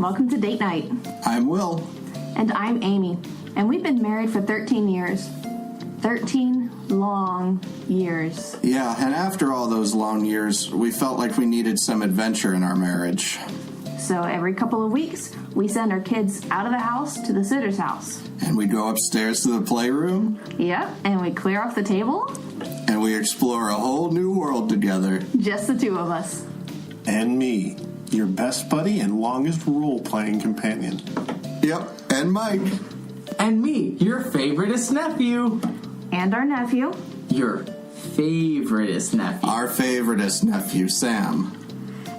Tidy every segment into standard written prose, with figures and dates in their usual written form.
welcome to Date Night. I'm Will. And I'm Amy. And we've been married for 13 years. 13 long years. Yeah, and after all those long years, we felt like we needed some adventure in our marriage. So every couple of weeks, we send our kids out of the house to the sitter's house. And we go upstairs to the playroom. Yep, and we clear off the table. And we explore a whole new world together. Just the two of us. And me, your best buddy and longest role-playing companion. Yep, and Mike. And me, your favoriteest nephew. And our nephew. Your favoriteest nephew. Our favoriteest nephew, Sam.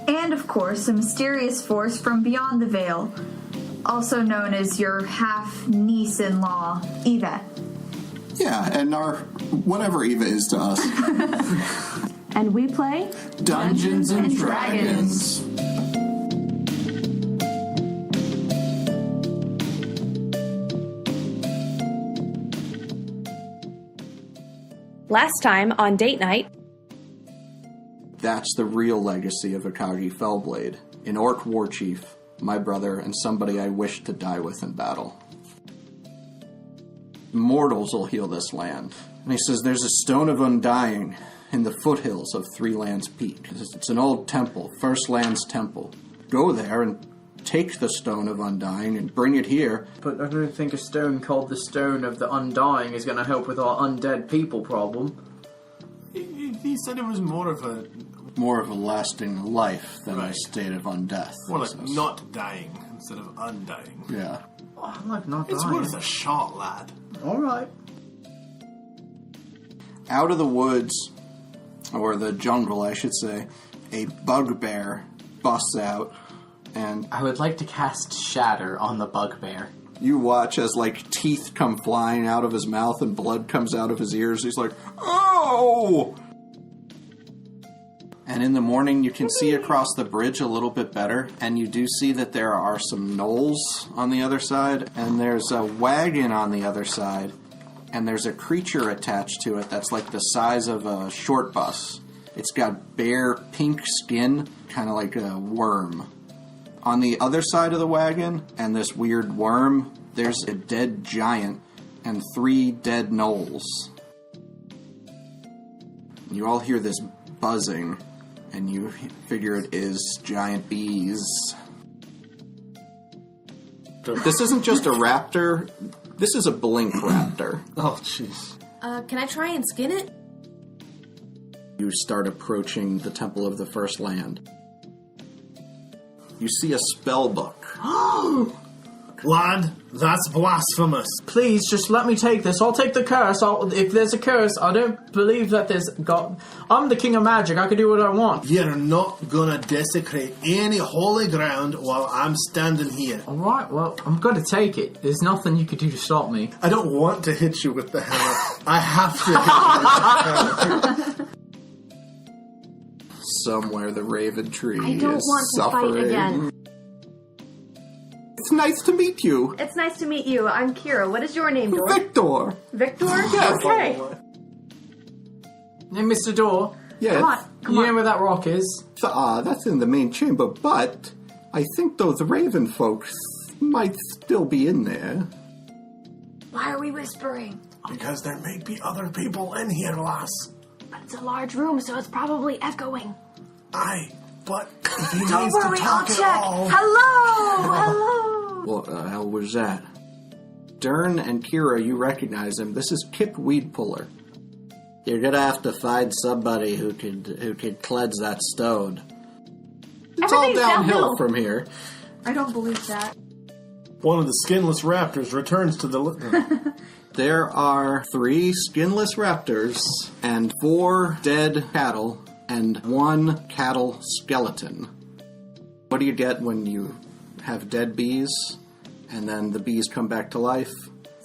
And, of course, a mysterious force from beyond the veil, also known as your half-niece-in-law, Eva. Yeah, and our whatever Eva is to us. And we play Dungeons and Dragons. Last time on Date Night. That's the real legacy of Akagi Fellblade, an orc war chief, my brother, and somebody I wish to die with in battle. Mortals will heal this land. And he says there's a Stone of Undying in the foothills of Three Lands Peak. It's an old temple, First Lands Temple. Go there and take the Stone of Undying and bring it here. But I don't think a stone called the Stone of the Undying is going to help with our undead people problem. He said it was more of a Lasting life than a state of undeath. more like not dying instead of undying. Yeah. Oh, I'm like not It's dying. worth a shot, lad. Alright. Out of the woods, or the jungle, I should say, a bugbear busts out, and I would like to cast Shatter on the bugbear. you watch as, teeth come flying out of his mouth and blood comes out of his ears. He's like, oh! And in the morning, you can see across the bridge a little bit better, and you do see that there are some knolls on the other side, and there's a wagon on the other side, and there's a creature attached to it that's like the size of a short bus. It's got bare pink skin, kind of like a worm. On the other side of the wagon, and this weird worm, there's a dead giant and 3 dead gnolls. You all hear this buzzing, and you figure it is giant bees. This isn't just a raptor, this is a blink raptor. Oh, jeez. Can I try and skin it? You start approaching the Temple of the First Land. You see a spell book. Lad, that's blasphemous. Please, just let me take this. I'll take the curse. If there's a curse, I don't believe that there's God. I'm the king of magic. I can do what I want. You're not gonna desecrate any holy ground while I'm standing here. Alright, well, I'm gonna take it. There's nothing you could do to stop me. I don't want to hit you with the hammer. I have to hit you with the hammer. Somewhere the Raventree I don't is want to suffering. fight again. It's nice to meet you. It's nice to meet you. I'm Keira. What is your name, Dor? Victor. Victor? Okay. Hey, Mr. Door, Yeah. Come you on. know where that rock is? That's in the main chamber, but I think those Raven folks might still be in there. Why are we whispering? Because there may be other people in here, lass. But it's a large room, so it's probably echoing. Aye, but if he Don't needs worry, to I'll talk at check. all... Hello! Hello! What the hell was that? Durn and Keira, you recognize him. This is Kip Weedpuller. You're gonna have to find somebody who could cleanse that stone. It's all Everything's downhill downhill. from here. I don't believe that. One of the skinless raptors returns to the... There are 3 skinless raptors and 4 dead cattle and 1 cattle skeleton. What do you get when you have dead bees and then the bees come back to life?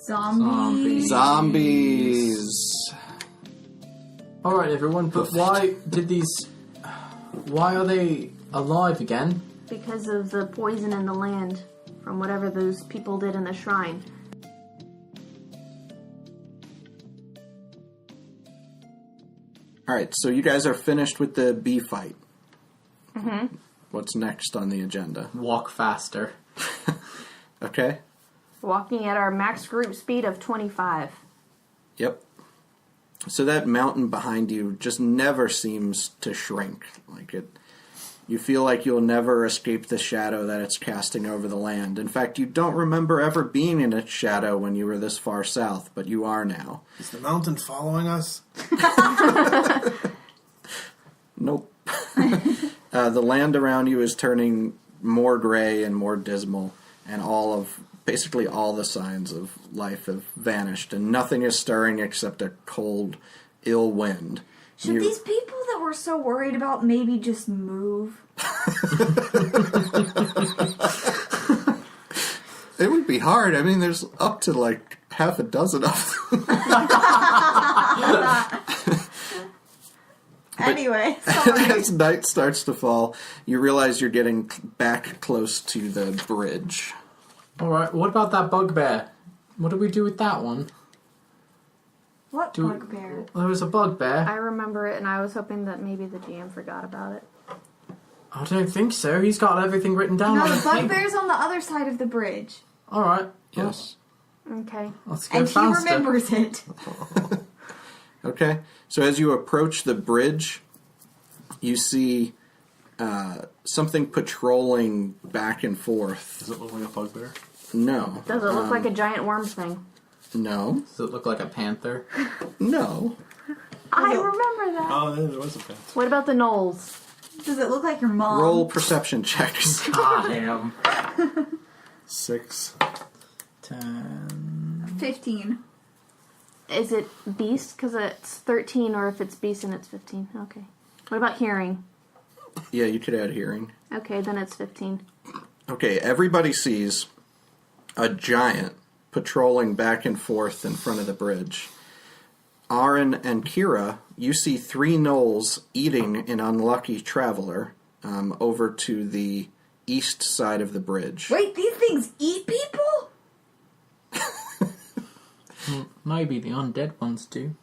Zombies. Zombies! Alright, everyone, but why are they alive again? Because of the poison in the land from whatever those people did in the shrine. Alright, so you guys are finished with the bee fight. Mm-hmm. What's next on the agenda? Walk faster. Okay. Walking at our max group speed of 25. Yep. So that mountain behind you just never seems to shrink. You feel like you'll never escape the shadow that it's casting over the land. In fact, you don't remember ever being in its shadow when you were this far south, but you are now. Is the mountain following us? Nope. The land around you is turning more gray and more dismal, and basically all the signs of life have vanished, and nothing is stirring except a cold, ill wind. Should these people that we're so worried about maybe just move? It would be hard. I mean, there's up to like half a dozen of them. Anyway, sorry. As night starts to fall, you realize you're getting back close to the bridge. Alright, what about that bugbear? What do we do with that one? What bugbear? There was a bugbear. I remember it, and I was hoping that maybe the GM forgot about it. I don't think so. He's got everything written down No, on the the thing. bugbear's on the other side of the bridge. Alright. Yes. Okay. Let's go And faster. he remembers it. Okay. So as you approach the bridge, you see something patrolling back and forth. Does it look like a bugbear? No. Does it look like a giant worm thing? No. Does it look like a panther? No. I remember that. Oh, there was a panther. What about the gnolls? Does it look like your mom? Roll perception checks. Ah, damn. 6. 10. 15. Is it beast? Because it's 13, or if it's beast and it's 15. Okay. What about hearing? Yeah, you could add hearing. Okay, then it's 15. Okay, everybody sees a giant patrolling back and forth in front of the bridge. Ahrin and Keira, you see 3 gnolls eating an unlucky traveler over to the east side of the bridge. Wait, these things eat people? Maybe the undead ones do.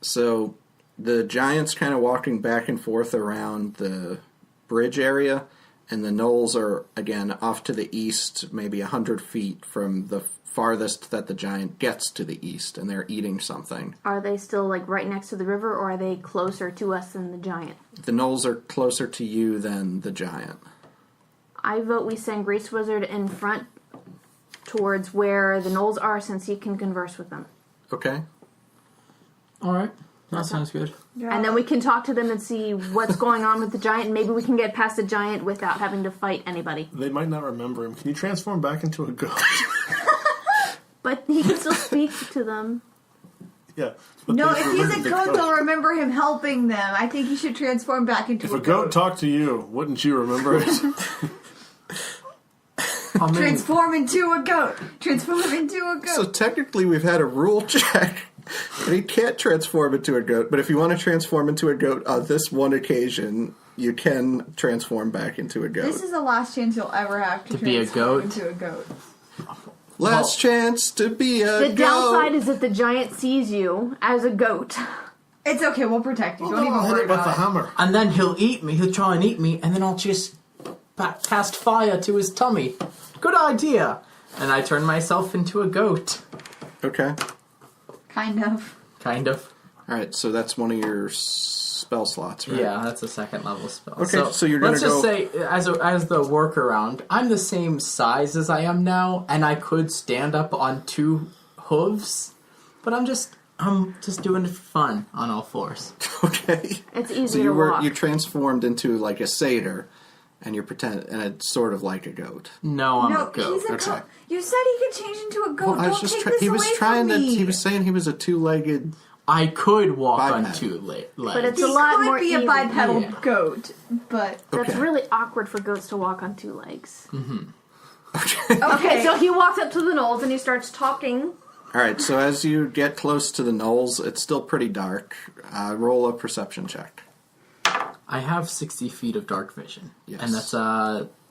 So the giant's kind of walking back and forth around the bridge area, and the gnolls are, again, off to the east, maybe 100 feet from the farthest that the giant gets to the east, and they're eating something. Are they still, like, right next to the river, or are they closer to us than the giant? The gnolls are closer to you than the giant. I vote we send Grease Wizard in front towards where the gnolls are, since he can converse with them. Okay? Alright, that sounds good. And then we can talk to them and see what's going on with the giant, and maybe we can get past the giant without having to fight anybody. They might not remember him. Can you transform back into a goat? But he can still speak to them. Yeah. But No, they if he's a remember the goat, they'll remember him helping them. I think he should transform back into If a goat talked to you, wouldn't you remember it? I mean, Transform into a goat. Transform into a goat. So technically we've had a rule check, and he can't transform into a goat, but if you want to transform into a goat on this one occasion, you can transform back into a goat. This is the last chance you'll ever have to be a transform goat? into a goat. Last chance to be a The goat. downside is that the giant sees you as a goat. It's okay, we'll protect you. Don't even I'll hit worry it with the about it. hammer. and then he'll eat me. He'll try and eat me, and then I'll just cast fire to his tummy. Good idea. And I turn myself into a goat. Okay. Kind of. Kind of. Alright, so that's one of your spell slots, right? Yeah, that's a second level spell. Okay, so you're gonna let's just go- say, as the workaround, I'm the same size as I am now, and I could stand up on 2 hooves, but I'm just doing it for fun on all 4s. Okay. It's easy So to walk. you transformed into like a satyr, and you're and it's sort of like a goat. No, I'm No, a goat. he's a Okay. goat. You said he could change into a goat. I was Don't just take trying. this He was away trying from to. me. He was saying he was a 2-legged. I could walk on Biped. 2 legs. But it's He a lot could more be a easy. bipedal Yeah. goat, but That's Okay. really awkward for goats to walk on 2 legs. okay. Okay, so he walks up to the gnolls and he starts talking. All right. So as you get close to the gnolls, it's still pretty dark. Roll a perception check. I have 60 feet of dark vision. Yes. And that's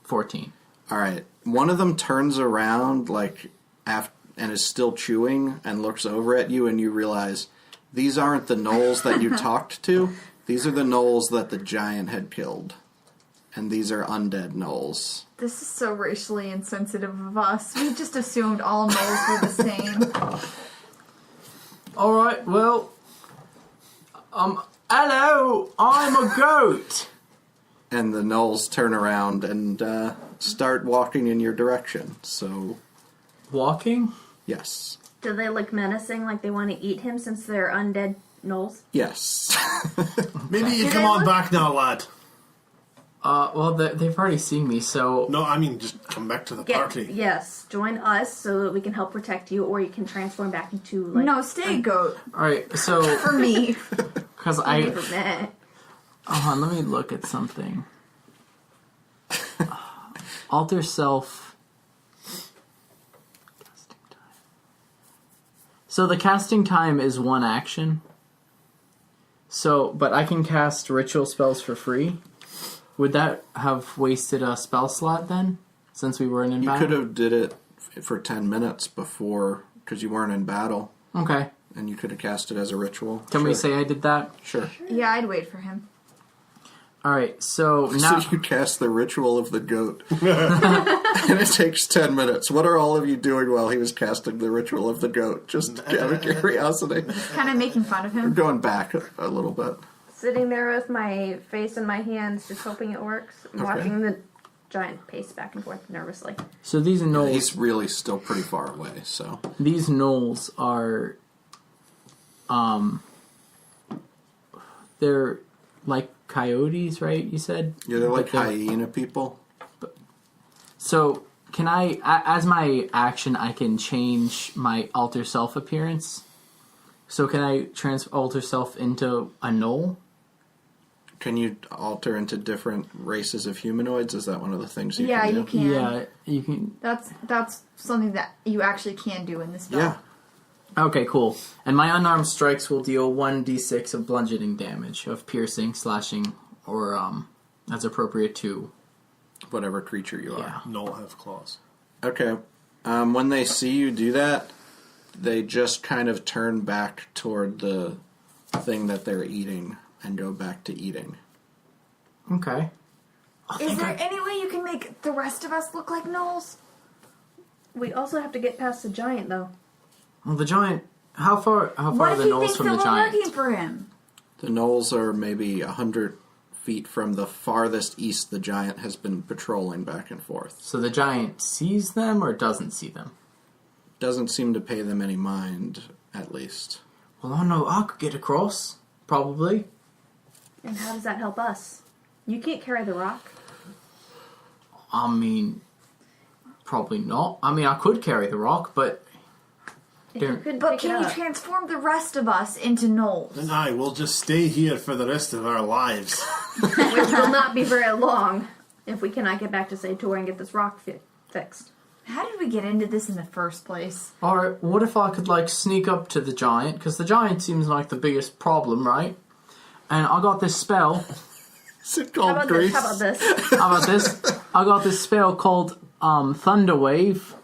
14. All right. One of them turns around and is still chewing and looks over at you, and you realize these aren't the gnolls that you talked to. These are the gnolls that the giant had killed. and these are undead gnolls. This is so racially insensitive of us. We just assumed all gnolls were the same. Alright, well... hello! I'm a goat! And the gnolls turn around and start walking in your direction. So, Walking? yes. Do they look menacing, like they want to eat him since they're undead gnolls? Yes. Maybe you Do come they on look- back now, lad. Well, they've already seen me, so... No, I mean, just come back to the party. Yes, join us so that we can help protect you, or you can transform back into, like... No, stay goat. Alright, so... For me. Because Meh. Hold on, let me look at something. Alter self. Casting time. So the casting time is one action. So, but I can cast ritual spells for free. Would that have wasted a spell slot then? Since we weren't in You battle? could have did it for 10 minutes before, because you weren't in battle, Okay. and you could have cast it as a ritual. Can we Sure. say I did that? Sure. Yeah, I'd wait for him. Alright, so now... So you cast the ritual of the goat. And it takes 10 minutes. What are all of you doing while he was casting the ritual of the goat? Just out of curiosity. Kind of making fun of I'm him. going back a little bit. Sitting there with my face in my hands, just hoping it works. Watching the giant pace back and forth nervously. So these gnolls... He's really still pretty far away, so... These gnolls are, they're like coyotes, right? You said? Yeah, they're like But hyena people. So, can I, as my action, I can change my alter self appearance? So can I alter self into a gnoll? Can you alter into different races of humanoids? Is that one of the things you Yeah, can do? you can. Yeah, you can. That's something that you actually can do in this spell. Yeah. Okay, cool. And my unarmed strikes will deal 1d6 of bludgeoning damage, of piercing, slashing, or, as appropriate to... Whatever creature you are. Yeah. No have claws. Okay. When they see you do that, they just kind of turn back toward the thing that they're eating and go back to eating. Okay. Is there any way you can make the rest of us look like gnolls? We also have to get past the giant, though. Well, the giant... How far What are if the he gnolls thinks from that the we're giant? working for him? The gnolls are maybe 100 feet from the farthest east the giant has been patrolling back and forth. So the giant sees them or doesn't see them? Doesn't seem to pay them any mind, at least. Well, I know I could get across. Probably. And how does that help us? You can't carry the rock. I mean, probably not. I mean, I could carry the rock, but... If you There- couldn't But pick it can you up. transform the rest of us into gnolls? And I will just stay here for the rest of our lives. Which will not be very long if we cannot get back to Sator and get this rock fixed. How did we get into this in the first place? Alright, what if I could, like, sneak up to the giant? Because the giant seems like the biggest problem, right? And I got this spell. Is it How called about Grease? this? How about this? How about this? I got this spell called, Thunder Wave.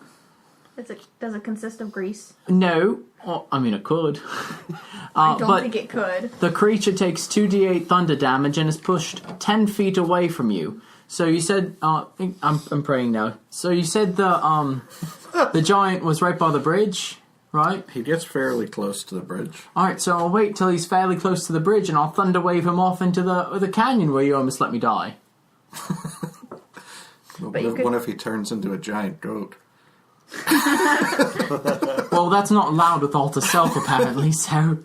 Does it consist of grease? No. Well, I mean, it could. I don't but think it could. the creature takes 2d8 thunder damage and is pushed 10 feet away from you. So you said, I'm praying now. So you said the giant was right by the bridge, right? He gets fairly close to the bridge. Alright, so I'll wait till he's fairly close to the bridge and I'll thunder wave him off into the canyon where you almost let me die. But you could- what if he turns into a giant goat? Well, that's not allowed with Alter Self, apparently, so...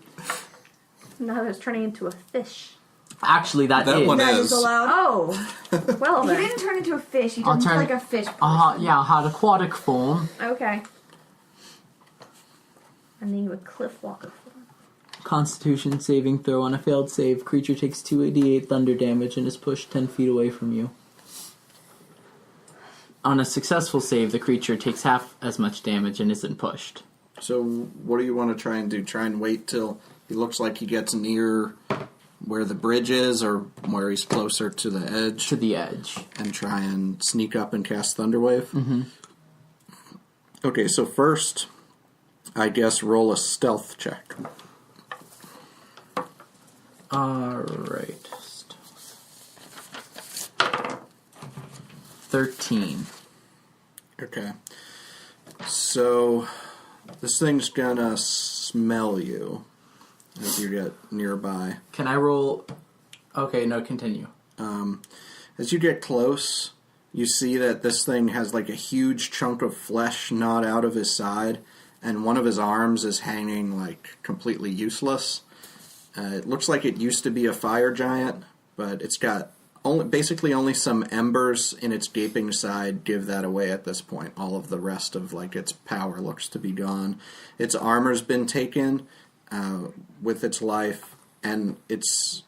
No, it's turning into a fish. Actually, that That is. one That is. is allowed. Oh, well He then. didn't turn into a fish. He I'll turned into turn- like a fish person. Yeah, I had aquatic form. Okay. And then you would cliff walker form. Constitution saving throw. On a failed save, creature takes 2d8 thunder damage and is pushed 10 feet away from you. On a successful save, the creature takes half as much damage and isn't pushed. So what do you want to try and do? Try and wait till he looks like he gets near where the bridge is or where he's closer to the edge To the edge. and try and sneak up and cast Thunderwave? Mm-hmm. Okay, so first, I guess roll a stealth check. Alright. 13. Okay. So this thing's gonna smell you as you get nearby. Can I roll? Okay, no, continue. As you get close, you see that this thing has like a huge chunk of flesh gnawed out of his side, and one of his arms is hanging like completely useless. It looks like it used to be a fire giant, but it's got basically only some embers in its gaping side give that away at this point. All of the rest of like its power looks to be gone. Its armor's been taken with its life, and it's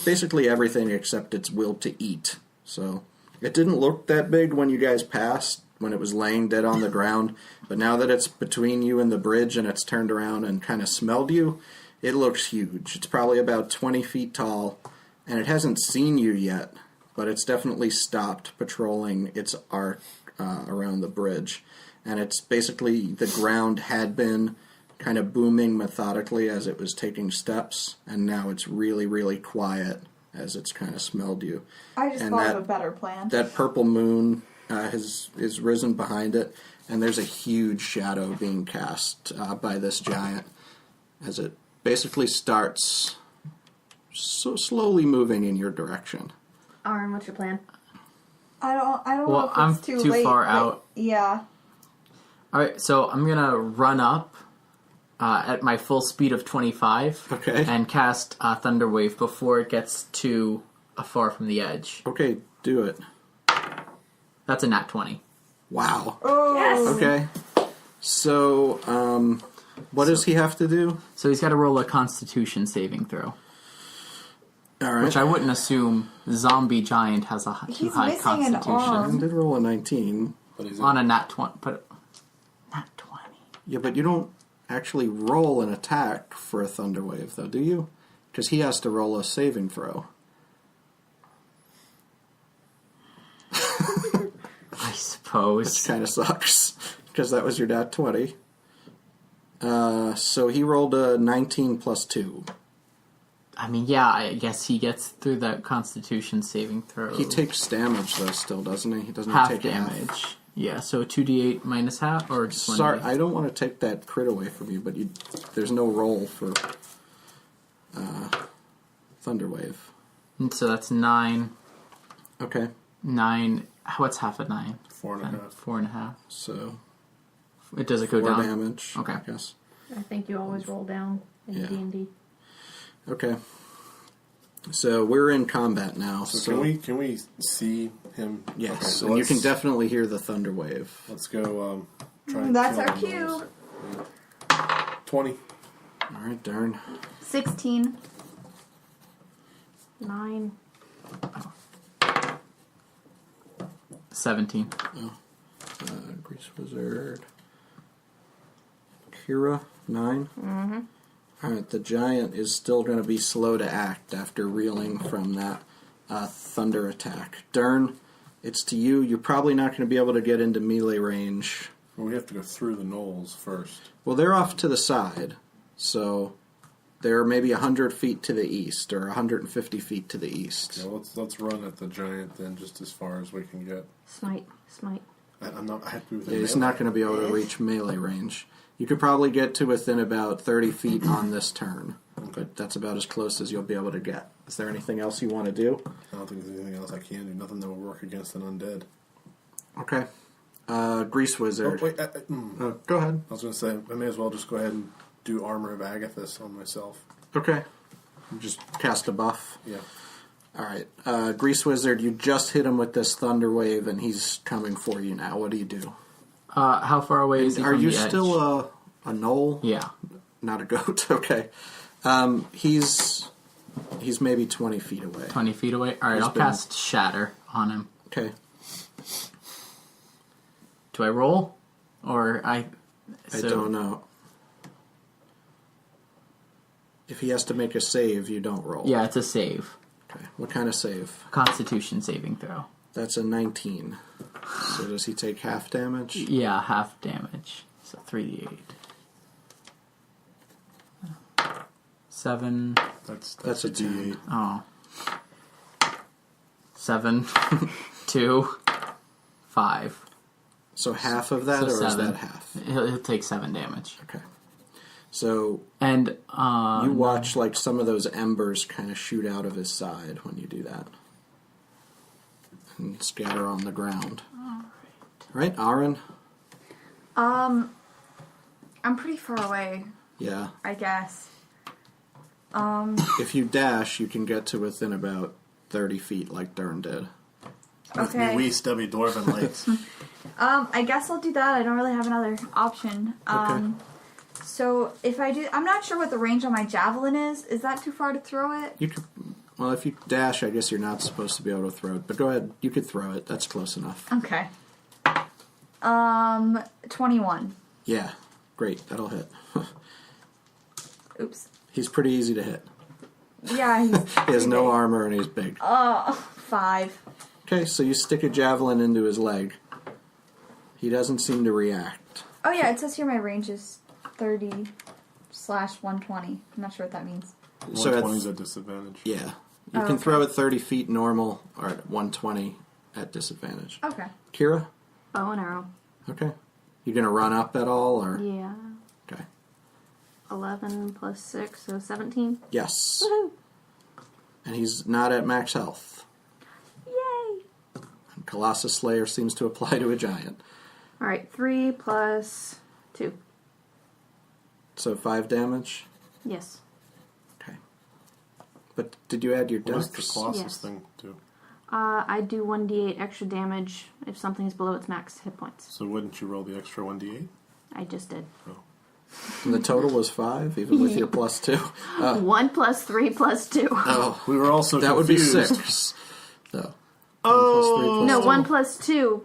basically everything except its will to eat. So it didn't look that big when you guys passed, when it was laying dead on the ground, but now that it's between you and the bridge and it's turned around and kind of smelled you, it looks huge. It's probably about 20 feet tall, and it hasn't seen you yet, but it's definitely stopped patrolling its arc around the bridge. And it's basically, the ground had been kind of booming methodically as it was taking steps, and now it's really, really quiet as it's kind of smelled you. I just thought of a better plan. That purple moon is risen behind it, and there's a huge shadow being cast by this giant as it basically starts so slowly moving in your direction. Ahrin, what's your plan? I don't Well, know if I'm it's too too late. far but out. Yeah. Alright, so I'm gonna run up at my full speed of 25 Okay. and cast Thunder Wave before it gets too far from the edge. Okay, do it. That's a nat 20. Wow. Oh. Yes! Okay. So, what does he have to do? So he's got to roll a Constitution saving throw, All right. which I wouldn't assume Zombie Giant has a too He's high missing an Constitution. arm. I did roll a 19. But he's On a nat 20, but nat 20. Yeah, but you don't actually roll an attack for a Thunder Wave, though, do you? Because he has to roll a saving throw. I suppose. Which kind of sucks, because that was your nat 20. So he rolled a 19 plus 2. I mean, yeah, I guess he gets through that Constitution saving throw. He takes damage, though, still, doesn't he? He doesn't half take damage. Yeah, so 2d8 minus half, or just 1d8? Sorry, I don't want to take that crit away from you, but there's no roll for Thunder Wave. And so that's 9. Okay, 9. What's half of 9? 4.5. 4.5. so Does it go 4 down? damage. Okay. I guess. I think you always roll down in Yeah. D&D. Okay. So we're in combat now. So can we see him? Yes, Okay, so and you can let's- definitely hear the Thunder Wave. Let's go. Try and That's kill our one of cue. those. 20. All right, Durn. 16. 9. 17. Grease Wizard. Keira, 9. Mm-hmm. All right, the giant is still going to be slow to act after reeling from that thunder attack. Durn, it's to you. You're probably not going to be able to get into melee range. Well, we have to go through the knolls first. Well, they're off to the side, so they're maybe 100 feet to the east or 150 feet to the east. Yeah, let's run at the giant then, just as far as we can get. Smite. I'm not. I have to be within. He's melee. not going to be able to reach melee range. You could probably get to within about 30 feet on this turn, but that's about as close as you'll be able to get. Is there anything else you want to do? I don't think there's anything else I can do. Nothing that will work against an undead. Okay. Grease Oh, Wizard. wait. Go ahead. I was going to say I may as well just go ahead and do Armor of Agathis on myself. Okay. Just cast a buff. Yeah. All right. Grease Wizard, you just hit him with this Thunder Wave, and he's coming for you now. What do you do? How far away is he Are from you the edge? still a knoll? Yeah. Not a goat? Okay. He's maybe 20 feet away. 20 feet away? Alright, He's I'll been- cast Shatter on him. Okay. Do I roll? Or I don't know. If he has to make a save, you don't roll. Yeah, it's a save. Okay. What kind of save? Constitution saving throw. That's a 19. So does he take half damage? Yeah, half damage. So 3d8. 7. That's a 10. Oh. 7. 2, 5. So half of that, So or is 7. that half? He'll take 7 damage. Okay. So And you watch like some of those embers kind of shoot out of his side when you do that. And scatter on the ground. Right, Ahrin? I'm pretty far away, Yeah. I guess. If you dash, you can get to within about 30 feet like Durn did. With me Okay. wee stubby dwarven legs. I guess I'll do that. I don't really have another option. Okay. So if I do, I'm not sure what the range on my javelin is. Is that too far to throw it? You could, well, if you dash, I guess you're not supposed to be able to throw it. But go ahead, you could throw it. That's close enough. Okay. 21. Yeah, great. That'll hit. Oops. He's pretty easy to hit. Yeah, he's He has no armor and he's big. 5. Okay, so you stick a javelin into his leg. He doesn't seem to react. Oh yeah, it says here my range is 30/120. I'm not sure what that means. So 120 is it's, a disadvantage. yeah, you can throw it 30 feet normal or at 120 at disadvantage. Okay. Keira? Bow and arrow. Okay. You gonna run up at all or? Yeah. Okay. 11 plus 6, so 17. Yes. Woohoo! And he's not at max health. Yay! And Colossus Slayer seems to apply to a giant. Alright, 3 plus 2. So 5 damage. Yes. Okay. But did you add your What does dex? the Colossus Yes. thing do? I do 1d8 extra damage if something is below its max hit points. So wouldn't you roll the extra 1d8? I just did. And the total was 5, even with your plus 2. 1 plus 3 plus 2. Oh, We were also that would be confused. 6. No. Oh! No, 1 plus 2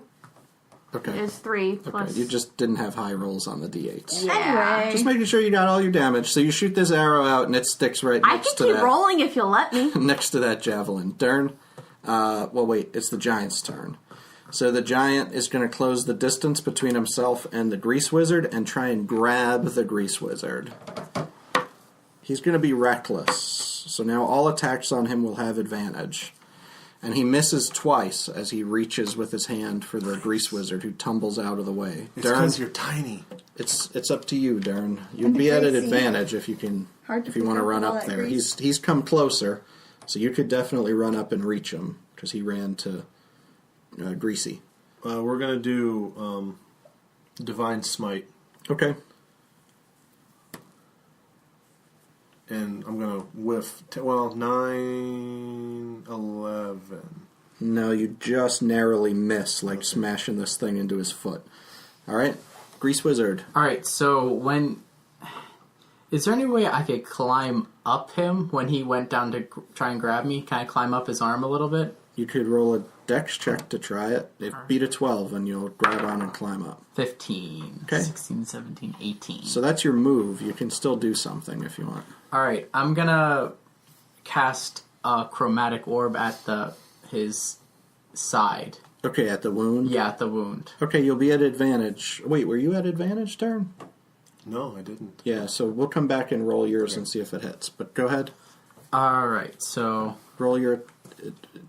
Okay. is 3 Okay, plus... you just didn't have high rolls on the d8s. Yeah. Anyway. Just making sure you got all your damage. So you shoot this arrow out and it sticks right I next can to keep that. rolling if you'll let me. Next to that javelin. Durn. Well, wait, it's the giant's turn. So the giant is going to close the distance between himself and the grease wizard and try and grab the grease wizard. He's going to be reckless. So now all attacks on him will have advantage. And he misses twice as he reaches with his hand for the grease wizard who tumbles out of the way. It's Durn, because you're tiny. it's up to you, Durn. You'd And be at an greasy. advantage if you can Hard to if you pick want to up run with all up that there. grease. He's come closer, so you could definitely run up and reach him because he ran to Greasy. We're going to do Divine Smite. Okay. And I'm going to whiff. 9, 11. No, you just narrowly miss, like smashing this thing into his foot. All right, Grease Wizard. Alright, so when... Is there any way I could climb up him when he went down to try and grab me? Can I climb up his arm a little bit? You could roll a dex check to try it. If beat a 12, and you'll grab on and climb up. 15, Okay. 16, 17, 18. So that's your move. You can still do something if you want. Alright, I'm gonna cast a chromatic orb at his side. Okay, at the wound? Yeah, at the wound. Okay, you'll be at advantage. Wait, were you at advantage, Durn? No, I didn't. Yeah, so we'll come back and roll yours and see if it hits. But go ahead. Alright, so... Roll your...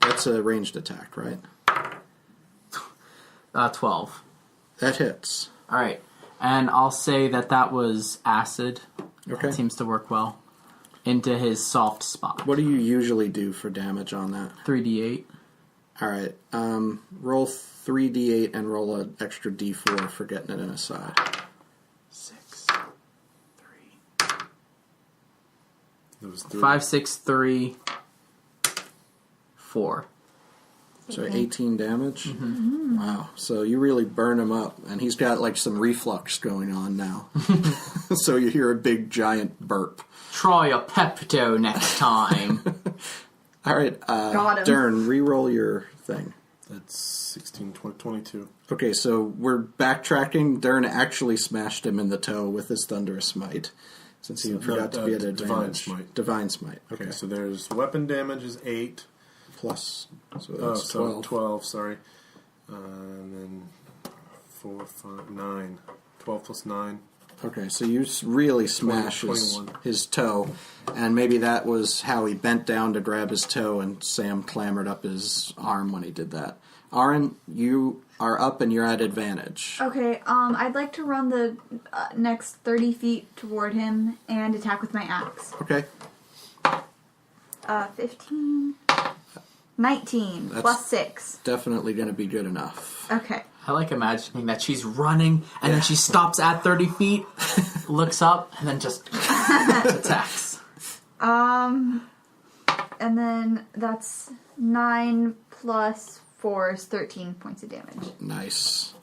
That's a ranged attack, right? 12. That hits. Alright, and I'll say that was acid. Okay. That seems to work well. Into his soft spot. What do you usually do for damage on that? 3d8. All right. Roll 3d8 and roll an extra d4 for getting it in his side. 6, 3. It was 3. 5, 6, 3, 4. So 18 damage? Wow. So you really burn him up. And he's got like some reflux going on now. So you hear a big giant burp. Try a Pepto next time. All right. Got him. Durn, re-roll your thing. That's 16, 20, 22. Okay, so we're backtracking. Durn actually smashed him in the toe with his Thunderous Smite. Since he So, forgot no, to be at Divine advantage. Smite. Divine Smite. Okay, so there's weapon damage is 8. Plus. So Oh, that's so 12. 12, sorry. And then 4, 5, 9. 12 plus 9. Okay, so you really smash 21. his toe, and maybe that was how he bent down to grab his toe, and Sam clambered up his arm when he did that. Ahrin, you are up and you're at advantage. Okay, I'd like to run the next 30 feet toward him and attack with my axe. Okay. 15. 19 That's- plus 6. Definitely going to be good enough. Okay. I like imagining that she's running, and then she stops at 30 feet, looks up, and then just attacks. And then that's 9 plus 4 is 13 points of damage. Nice.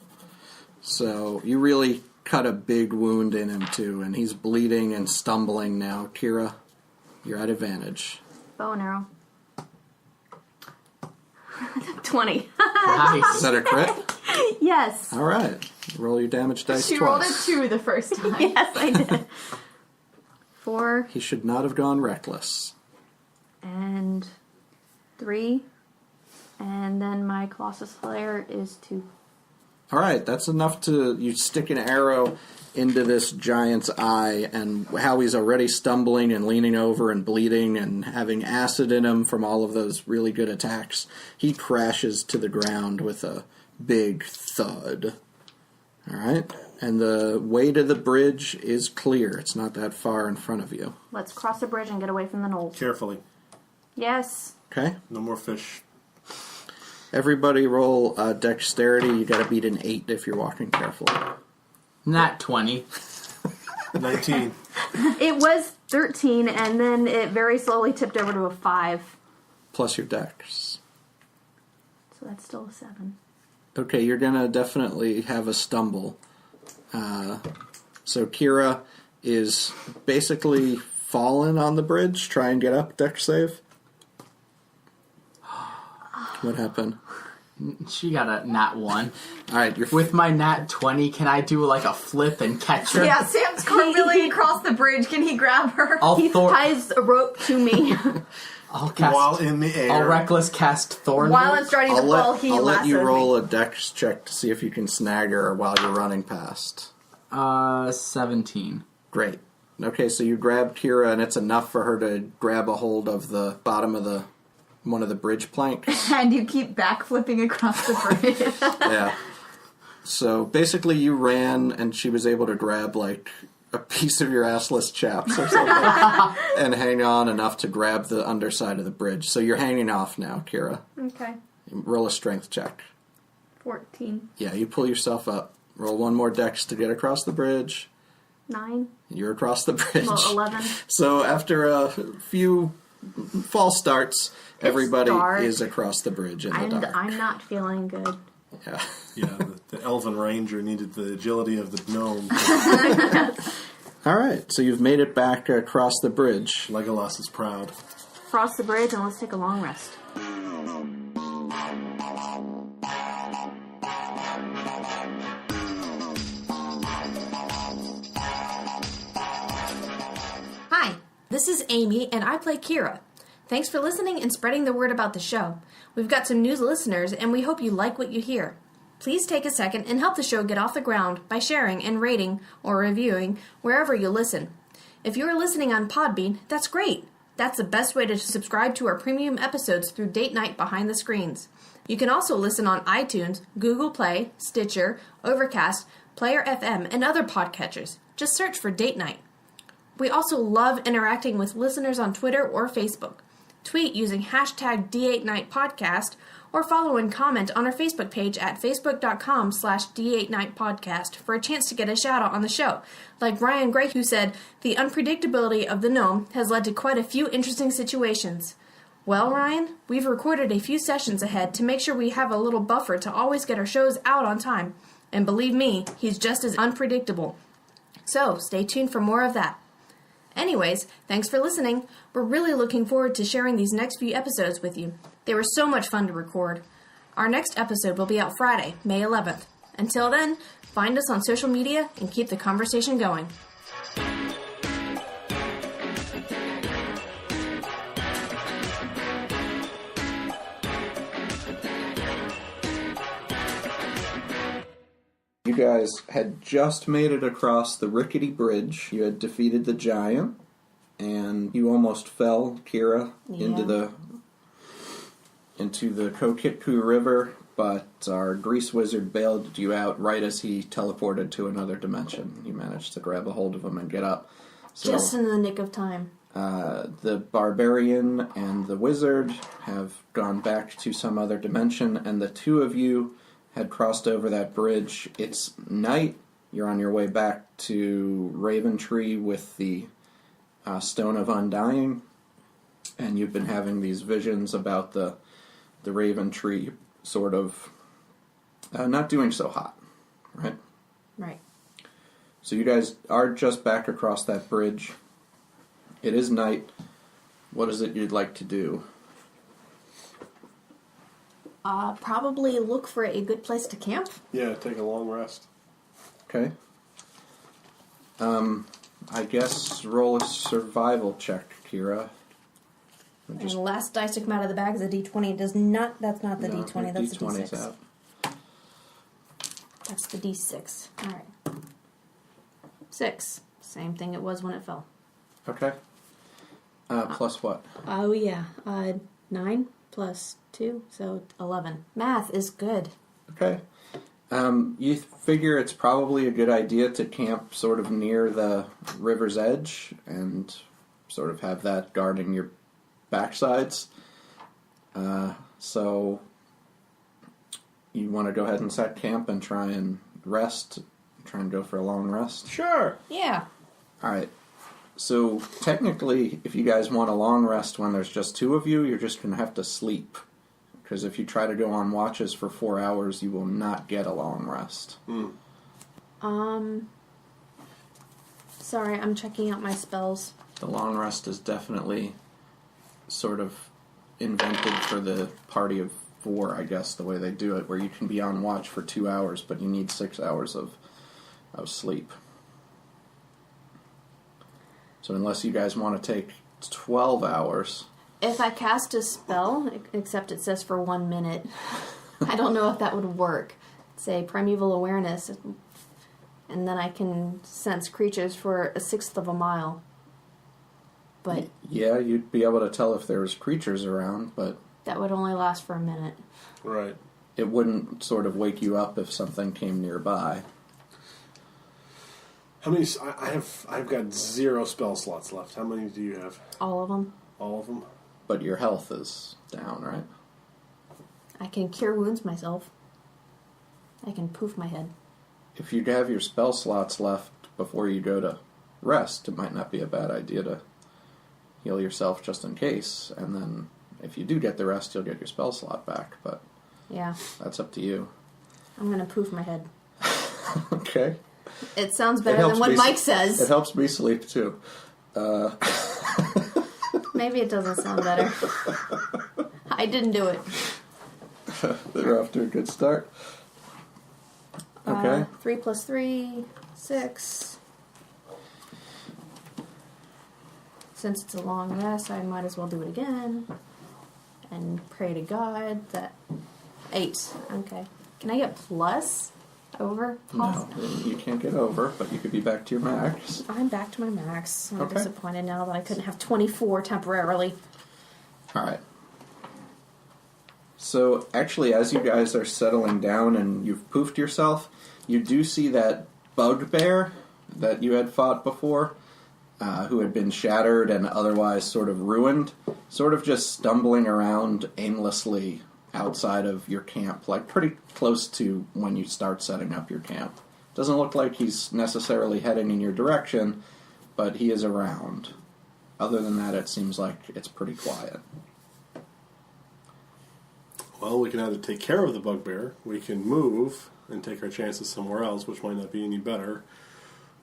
So you really cut a big wound in him, too, and he's bleeding and stumbling now. Keira, you're at advantage. Bow and arrow. 20. Is Nice. that a crit? Yes. All right. Roll your damage dice She twice. rolled a 2 the first time. Yes, I did. 4 He should not have gone reckless. and 3. And then my Colossus Slayer is 2. All right, that's enough to... You stick an arrow into this giant's eye, and how he's already stumbling and leaning over and bleeding and having acid in him from all of those really good attacks, he crashes to the ground with a big thud. All right? And the way to the bridge is clear. It's not that far in front of you. Let's cross the bridge and get away from the gnolls. Carefully. Yes. Okay? No more fish. Everybody roll dexterity. You got to beat an 8 if you're walking carefully. Nat 20. 19. It was 13, and then it very slowly tipped over to a 5. Plus your dex. So that's still a 7. Okay, you're gonna definitely have a stumble. So Keira is basically fallen on the bridge. Try and get up. Dex save. What happened? She got a nat 1. All right, you're With my nat 20, can I do like a flip and catch her? Yeah, Sam's cartwheeling across the bridge. Can he grab her? He ties a rope to me. I'll cast. While in the air. I'll reckless cast Thorn. While I'm starting to fall, he I'll let you lassoed roll me. a dex check to see if you can snag her while you're running past. 17. Great. Okay, so you grab Keira, and it's enough for her to grab a hold of the bottom of one of the bridge planks. And you keep backflipping across the bridge. Yeah. So basically, you ran, and she was able to grab like a piece of your assless chaps or something, and hang on enough to grab the underside of the bridge. So you're hanging off now, Keira. Okay. Roll a strength check. 14. Yeah, you pull yourself up. Roll one more dex to get across the bridge. 9. You're across the bridge. Well, 11. So after a few false starts, everybody dark. is across the bridge in the And dark. I'm not feeling good. Yeah. Yeah, the elven ranger needed the agility of the gnome. All right, so you've made it back across the bridge. Legolas is proud. Cross the bridge and let's take a long rest. Hi, this is Amy, and I play Keira. Thanks for listening and spreading the word about the show. We've got some new listeners, and we hope you like what you hear. Please take a second and help the show get off the ground by sharing and rating or reviewing wherever you listen. If you are listening on Podbean, that's great. That's the best way to subscribe to our premium episodes through Date Night Behind the Screens. You can also listen on iTunes, Google Play, Stitcher, Overcast, Player FM, and other podcatchers. Just search for Date Night. We also love interacting with listeners on Twitter or Facebook. Tweet using hashtag D8NightPodcast or follow and comment on our Facebook page at facebook.com/D8NightPodcast for a chance to get a shout out on the show. Like Ryan Gray, who said, the unpredictability of the gnome has led to quite a few interesting situations. Well, Ryan, we've recorded a few sessions ahead to make sure we have a little buffer to always get our shows out on time. And believe me, he's just as unpredictable. So, stay tuned for more of that. Anyways, thanks for listening. We're really looking forward to sharing these next few episodes with you. They were so much fun to record. Our next episode will be out Friday, May 11th. Until then, find us on social media and keep the conversation going. You guys had just made it across the rickety bridge. You had defeated the giant, and you almost fell, Keira, into the Kokitku River. but our grease wizard bailed you out right as he teleported to another dimension. You managed to grab a hold of him and get up. So, Just in the nick of time. the barbarian and the wizard have gone back to some other dimension, and the two of you had crossed over that bridge. It's night. You're on your way back to Raventree with the Stone of Undying, and you've been having these visions about the Raventree sort of not doing so hot, right? Right. So you guys are just back across that bridge. It is night. What is it you'd like to do? Probably look for a good place to camp. Yeah, take a long rest. Okay. I guess roll a survival check, Keira. And the last dice to come out of the bag is a D20. That's not the No, D20, that's the D20's D6. out. That's the D6. Alright. 6. Same thing it was when it fell. Okay. Plus what? Oh, yeah. 9 plus 2, so 11. Math is good. Okay. You figure it's probably a good idea to camp sort of near the river's edge and sort of have that guarding your backsides. So you want to go ahead and set camp and try and rest, try and go for a long rest? Sure. Yeah. Alright. So technically, if you guys want a long rest when there's just two of you, you're just going to have to sleep. Because if you try to go on watches for 4 hours, you will not get a long rest. Sorry, I'm checking out my spells. The long rest is definitely sort of invented for the party of 4, I guess, the way they do it, where you can be on watch for 2 hours, but you need 6 hours of sleep. So unless you guys want to take 12 hours... If I cast a spell, except it says for 1 minute, I don't know if that would work. Say primeval awareness, and then I can sense creatures for 1/6 of a mile. But yeah, you'd be able to tell if there was creatures around, but that would only last for a minute. Right. it wouldn't sort of wake you up if something came nearby. How many? I've got 0 spell slots left. How many do you have? All of them. All of them. But your health is down, right? I can cure wounds myself. I can poof my head. If you have your spell slots left before you go to rest, it might not be a bad idea to heal yourself just in case. And then if you do get the rest, you'll get your spell slot back. But Yeah, that's up to you. I'm gonna poof my head. Okay. It sounds better than what Mike It says. helps me sleep too. Maybe it doesn't sound better. I didn't do it. They're off to a good start. Okay. 3 plus 3, 6. Since it's a long rest, I might as well do it again. And pray to God that... 8. Okay. Can I get plus? Over? No, you can't get over, but you could be back to your max. I'm back to my max. I'm Okay. disappointed now that I couldn't have 24 temporarily. Alright. So, actually, as you guys are settling down and you've poofed yourself, you do see that bugbear that you had fought before, who had been shattered and otherwise sort of ruined, sort of just stumbling around aimlessly outside of your camp, like pretty close to when you start setting up your camp. Doesn't look like he's necessarily heading in your direction, but he is around. Other than that, it seems like it's pretty quiet. Well, we can either take care of the bugbear, we can move and take our chances somewhere else, which might not be any better,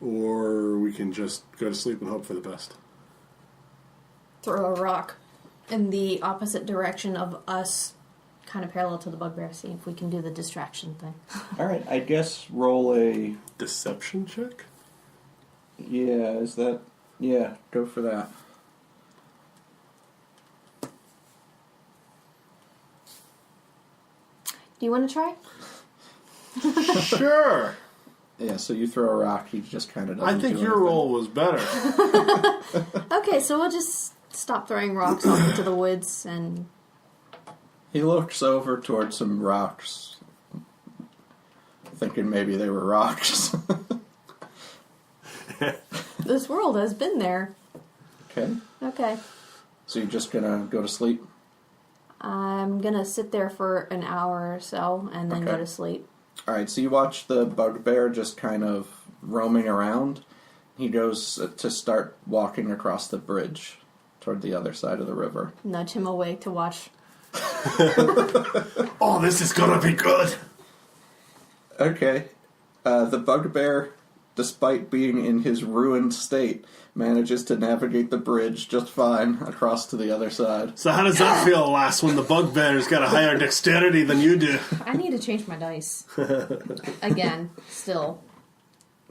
or we can just go to sleep and hope for the best. Throw a rock in the opposite direction of us, kind of parallel to the bugbear, see if we can do the distraction thing. Alright, I guess roll a... Deception check? Yeah, is that... Yeah, go for that. Do you want to try? Sure! Yeah, so you throw a rock, he just kind of doesn't I think do your anything. roll was better. Okay, so we'll just stop throwing rocks off into the woods and He looks over towards some rocks, thinking maybe they were rocks. This world has been there. Okay. Okay. So you're just gonna go to sleep? I'm gonna sit there for an hour or so and then go Okay. to sleep. Alright, so you watch the bugbear just kind of roaming around. He goes to start walking across the bridge toward the other side of the river. Nudge him awake to watch. Oh, this is gonna be good. Okay. The bugbear, despite being in his ruined state, manages to navigate the bridge just fine across to the other side. So how does that feel, lass, when the bugbear's got a higher dexterity than you do? I need to change my dice. Again, still.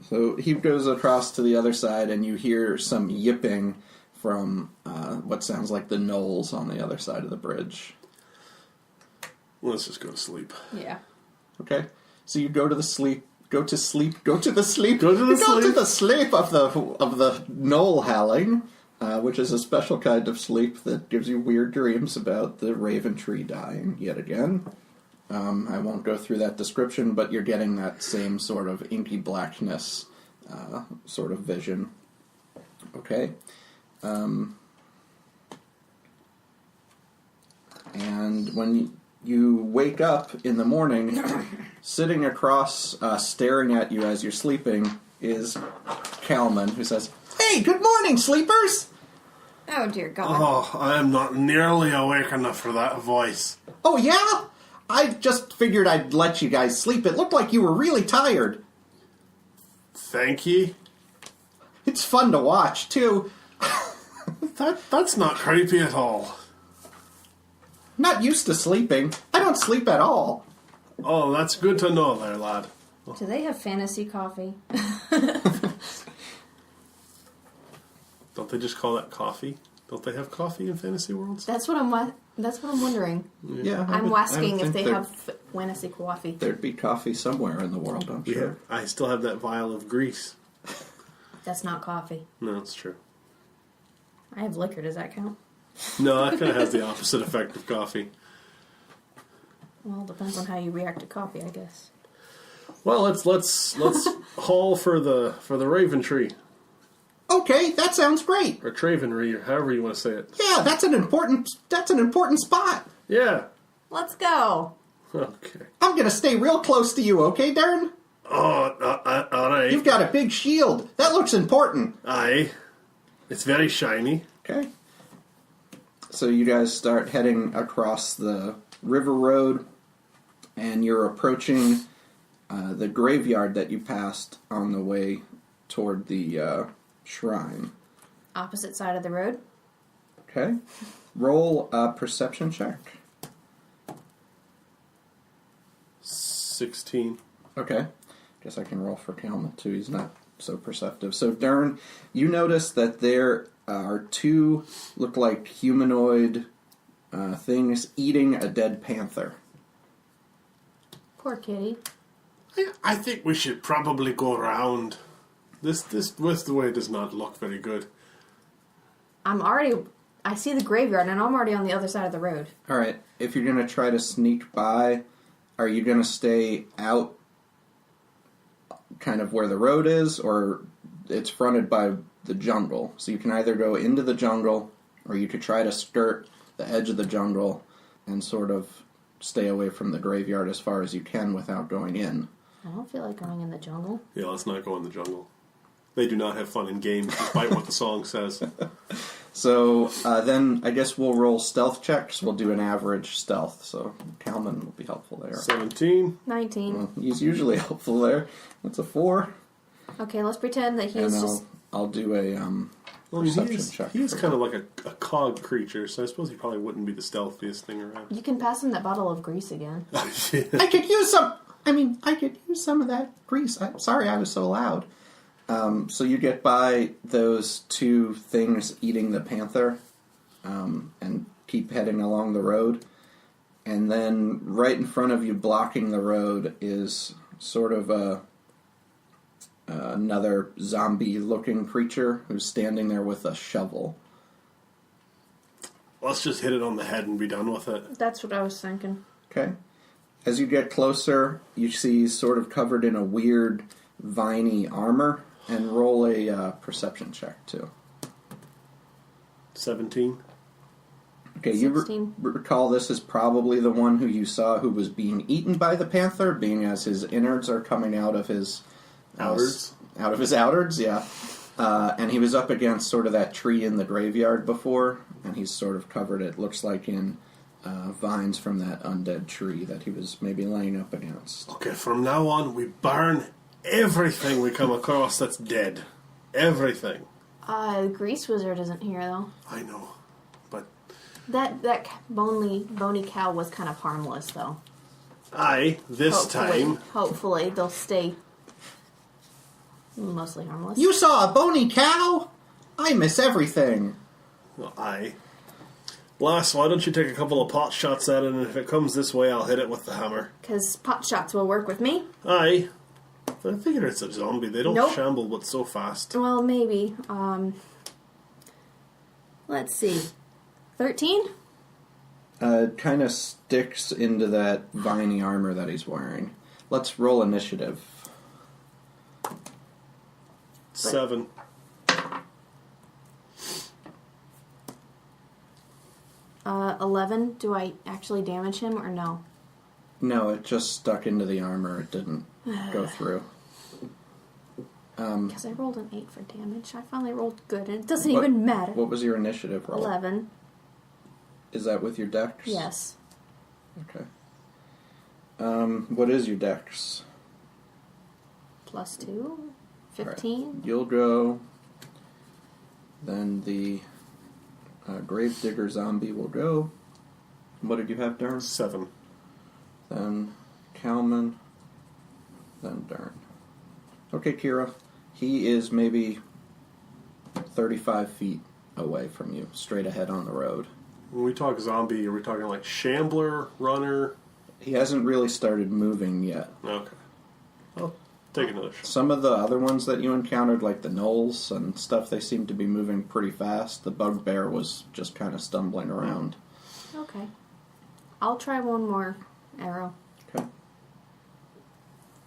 So he goes across to the other side, and you hear some yipping from what sounds like the gnolls on the other side of the bridge. Let's just go to sleep. Yeah. Okay, so you go to the sleep. Go to sleep. Go to the sleep. Go to the you Go to sleep. the sleep of the gnoll howling, which is a special kind of sleep that gives you weird dreams about the Raventree dying yet again. I won't go through that description, but you're getting that same sort of inky blackness sort of vision. Okay. And when you wake up in the morning, sitting across, staring at you as you're sleeping, is Kalman, who says, "Hey, good morning, sleepers!" Oh, dear God. Oh, I am not nearly awake enough for that voice. "Oh, yeah? I just figured I'd let you guys sleep. It looked like you were really tired. Thank ye. It's fun to watch, too. That's not creepy at all. Not used to sleeping. I don't sleep at all." Oh, that's good to know there, lad. Do they have fantasy coffee? Don't they just call that coffee? Don't they have coffee in fantasy worlds? That's what I'm wondering. Yeah, I'm asking if they there- have fantasy coffee. There'd be coffee somewhere in the world, I'm Yeah. sure. I still have that vial of grease. That's not coffee. No, it's true. I have liquor. Does that count? No, that kind of has the opposite effect of coffee. Well, it depends on how you react to coffee, I guess. Well, let's haul for the Raventree Okay, that sounds great. or Traventree or however you want to say it. Yeah, that's an important spot. Yeah. Let's go. Okay. I'm gonna stay real close to you, okay, Durn? Oh, all right. You've got a big shield. That looks important. Aye. It's very shiny. Okay. So you guys start heading across the river road, and you're approaching the graveyard that you passed on the way toward the shrine. Opposite side of the road. Okay. Roll a perception check. 16. Okay. Guess I can roll for Kalman too. He's not so perceptive. So, Durn, you notice that there are two look like humanoid things eating a dead panther. Poor kitty. I think we should probably go around. This way does not look very good. I see the graveyard and I'm already on the other side of the road. All right. If you're going to try to sneak by, are you going to stay out kind of where the road is, or it's fronted by the jungle? So you can either go into the jungle, or you could try to skirt the edge of the jungle and sort of stay away from the graveyard as far as you can without going in. I don't feel like going in the jungle. Yeah, let's not go in the jungle. They do not have fun in games, despite what the song says. So then I guess we'll roll stealth checks. We'll do an average stealth. So Kalman will be helpful there. 17. 19. Well, he's usually helpful there. That's a 4. Okay, let's pretend that And he's just... I'll do a Well, perception check. he is for kind that. of like a cog creature, so I suppose he probably wouldn't be the stealthiest thing around. You can pass him that bottle of grease again. I could use some. I could use some of that grease. I'm sorry I was so loud. So you get by those two things eating the panther, and keep heading along the road. And then right in front of you, blocking the road, is sort of another zombie-looking creature who's standing there with a shovel. Let's just hit it on the head and be done with it. That's what I was thinking. Okay. As you get closer, you see he's sort of covered in a weird, viney armor, and roll a perception check, too. 17. Okay, you 16. recall this is probably the one who you saw who was being eaten by the panther, being as his innards are coming out of his... Outwards? Out of his outwards, yeah. And he was up against sort of that tree in the graveyard before, and he's sort of covered, it looks like, in vines from that undead tree that he was maybe laying up against. Okay, from now on, we burn everything we come across that's dead. Everything. The grease wizard isn't here, though. I know, but That bony cow was kind of harmless, though. this time... Hopefully, they'll stay mostly harmless. You saw a bony cow? I miss everything. Well, Blast, why don't you take a couple of pot shots at it, and if it comes this way, I'll hit it with the hammer. Because pot shots will work with me. I figure it's a zombie. They don't Nope. shamble but so fast. Well, maybe. Let's see. 13? Kind of sticks into that viney armor that he's wearing. Let's roll initiative. 7. Uh, 11. Do I actually damage him or no? No, it just stuck into the armor. It didn't go through. Because I rolled an 8 for damage. I finally rolled good, and it doesn't even matter. What was your initiative roll? 11. Is that with your dex? Yes. Okay. What is your dex? Plus 2. 15. Right. You'll go. Then the Gravedigger zombie will go. What did you have, Durn? 7. Then Kalman. Then Durn. Okay, Keira. He is maybe 35 feet away from you, straight ahead on the road. When we talk zombie, are we talking like shambler, runner? He hasn't really started moving yet. Okay. I'll take another shot. Some of the other ones that you encountered, like the gnolls and stuff, they seem to be moving pretty fast. The bugbear was just kind of stumbling around. Okay. I'll try one more arrow. Okay.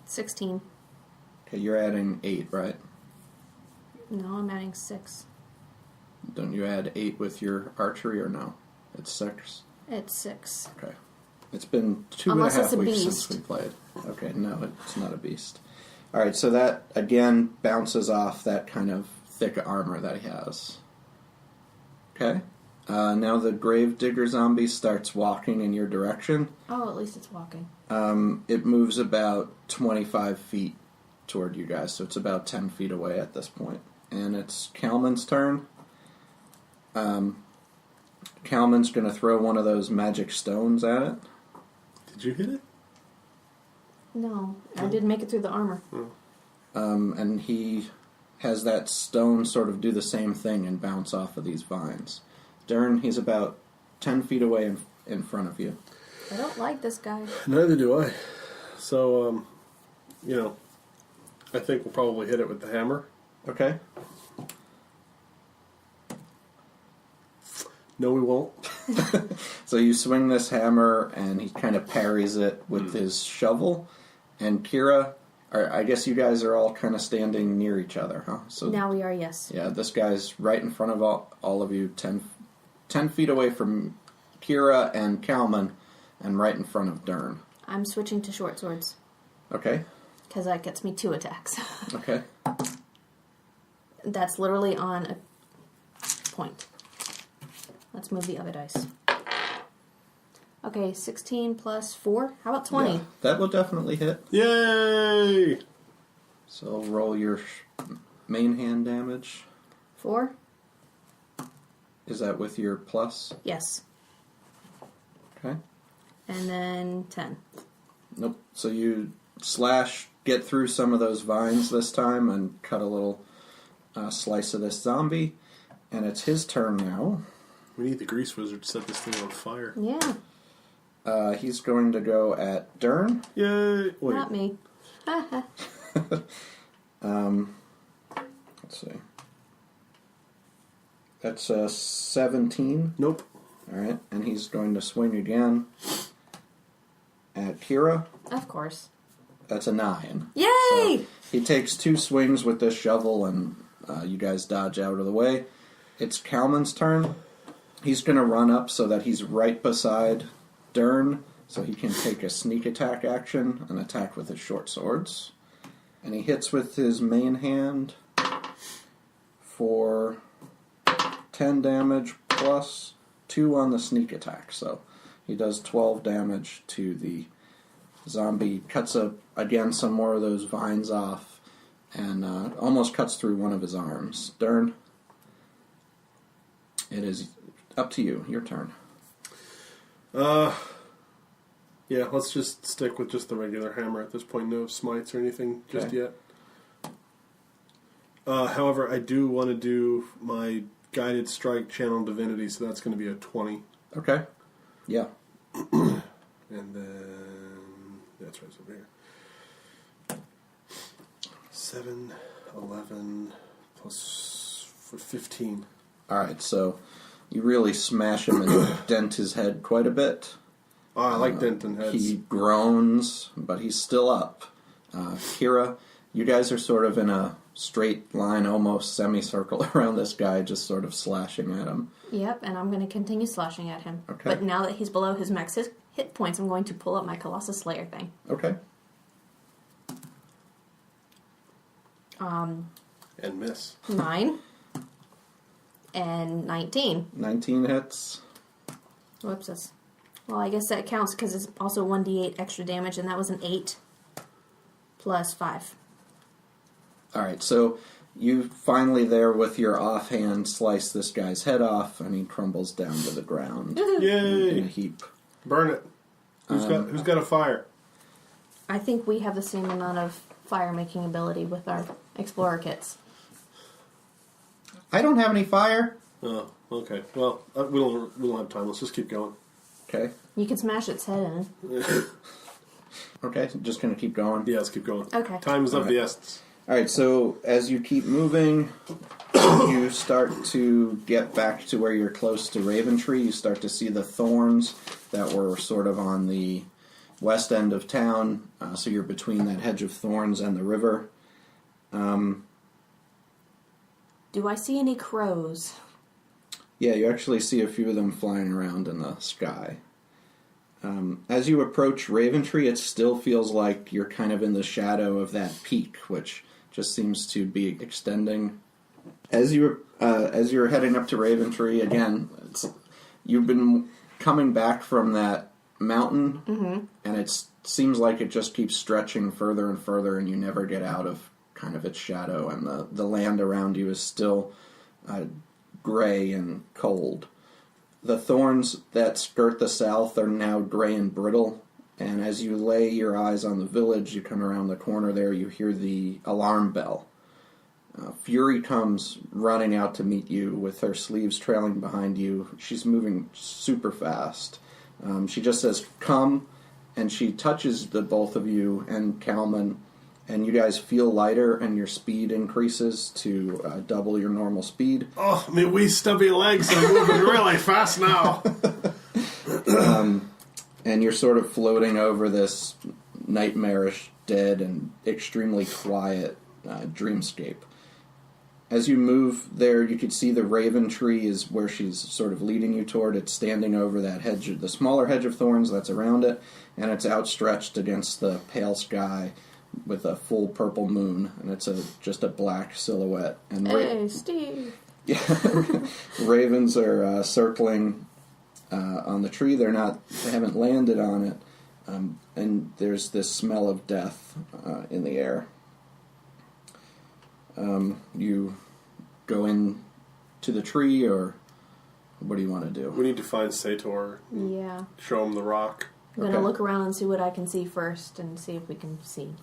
16. Okay, you're adding 8, right? No, I'm adding 6. Don't you add 8 with your archery, or no? It's 6? It's 6. Okay. It's been Unless 2.5 it's a weeks beast. since we played. Okay, no, it's not a beast. Alright, so that, again, bounces off that kind of thick armor that he has. Okay. Now the Gravedigger zombie starts walking in your direction. Oh, at least it's walking. It moves about 25 feet toward you guys, so it's about 10 feet away at this point. And it's Kalman's turn. Kalman's going to throw one of those magic stones at it. Did you hit it? No, I didn't make it through the armor. And he has that stone sort of do the same thing and bounce off of these vines. Durn, he's about 10 feet away in front of you. I don't like this guy. Neither do I. So, I think we'll probably hit it with the hammer. Okay. No, we won't. So you swing this hammer, and he kind of parries it with his shovel. And Keira, I guess you guys are all kind of standing near each other, huh? So Now we are, yes. yeah, this guy's right in front of all of you, 10 feet away from Keira and Kalman, and right in front of Durn. I'm switching to short swords. Okay. Because that gets me 2 attacks. Okay. That's literally on a point. Let's move the other dice. Okay, 16 plus 4. How about 20? Yeah, that will definitely hit. Yay! So roll your main hand damage. 4? Is that with your plus? Yes. Okay. And then 10. Nope. So you get through some of those vines this time and cut a little slice of this zombie. And it's his turn now. We need the grease wizard to set this thing on fire. Yeah. He's going to go at Durn. Yay! Wait. Not me. Let's see. That's a 17. Nope. Alright, and he's going to swing again at Keira. Of course. That's a 9. Yay! So he takes 2 swings with this shovel, and you guys dodge out of the way. It's Kalman's turn. He's going to run up so that he's right beside Durn, so he can take a sneak attack action and attack with his short swords. And he hits with his main hand for 10 damage plus 2 on the sneak attack. So he does 12 damage to the zombie, cuts again some more of those vines off, and almost cuts through one of his arms. Durn, it is up to you. Your turn. Yeah, let's just stick with just the regular hammer at this point. No smites or anything just Okay. yet. However, I do want to do my guided strike channel divinity, so that's going to be a 20. Okay. Yeah. And then that's right, it's over here. 7, 11, plus for 15. Alright, so you really smash him and dent his head quite a bit. Oh, I like denting heads. He groans, but he's still up. Keira, you guys are sort of in a straight line, almost semicircle around this guy, just sort of slashing at him. Yep, and I'm going to continue slashing at him. Okay. But now that he's below his max hit points, I'm going to pull up my Colossus Slayer thing. Okay. And miss. 9 and 19. 19 hits. Whoopses. Well, I guess that counts because it's also 1d8 extra damage, and that was an 8 plus 5. Alright, so you finally there with your offhand slice this guy's head off, and he crumbles down to the ground in a Yay! heap. Burn it. Who's got a fire? I think we have the same amount of fire-making ability with our Explorer kits. I don't have any fire. Oh, okay. Well, we don't have time. Let's just keep going. Okay. You can smash its head in. Okay, just gonna keep going. Yeah, let's keep going. Okay. Time is of the essence. Alright, so as you keep moving, you start to get back to where you're close to Raventree. You start to see the thorns that were sort of on the west end of town. So you're between that hedge of thorns and the river. Do I see any crows? Yeah, you actually see a few of them flying around in the sky. As you approach Raventree, it still feels like you're kind of in the shadow of that peak, which just seems to be extending. As you're heading up to Raventree, again, you've been coming back from that mountain, and it seems like it just keeps stretching further and further, and you never get out of kind of its shadow, and the land around you is still gray and cold. The thorns that skirt the south are now gray and brittle, and as you lay your eyes on the village, you come around the corner there, you hear the alarm bell. Fury comes running out to meet you with her sleeves trailing behind you. She's moving super fast. She just says, "Come," and she touches the both of you and Kalman, and you guys feel lighter, and your speed increases to double your normal speed. Oh, my wee stubby legs are moving really fast now. And you're sort of floating over this nightmarish, dead, and extremely quiet dreamscape. As you move there, you can see the Raventree is where she's sort of leading you toward. It's standing over that hedge, the smaller hedge of thorns that's around it, and it's outstretched against the pale sky with a full purple moon, and it's just a black silhouette. And Hey, Steve! yeah, ravens are circling on the tree. They haven't landed on it, and there's this smell of death in the air. You go in to the tree, or what do you want to do? We need to find Sator. Yeah. Show him the rock. I'm going to Okay. look around and see what I can see first and see if we can see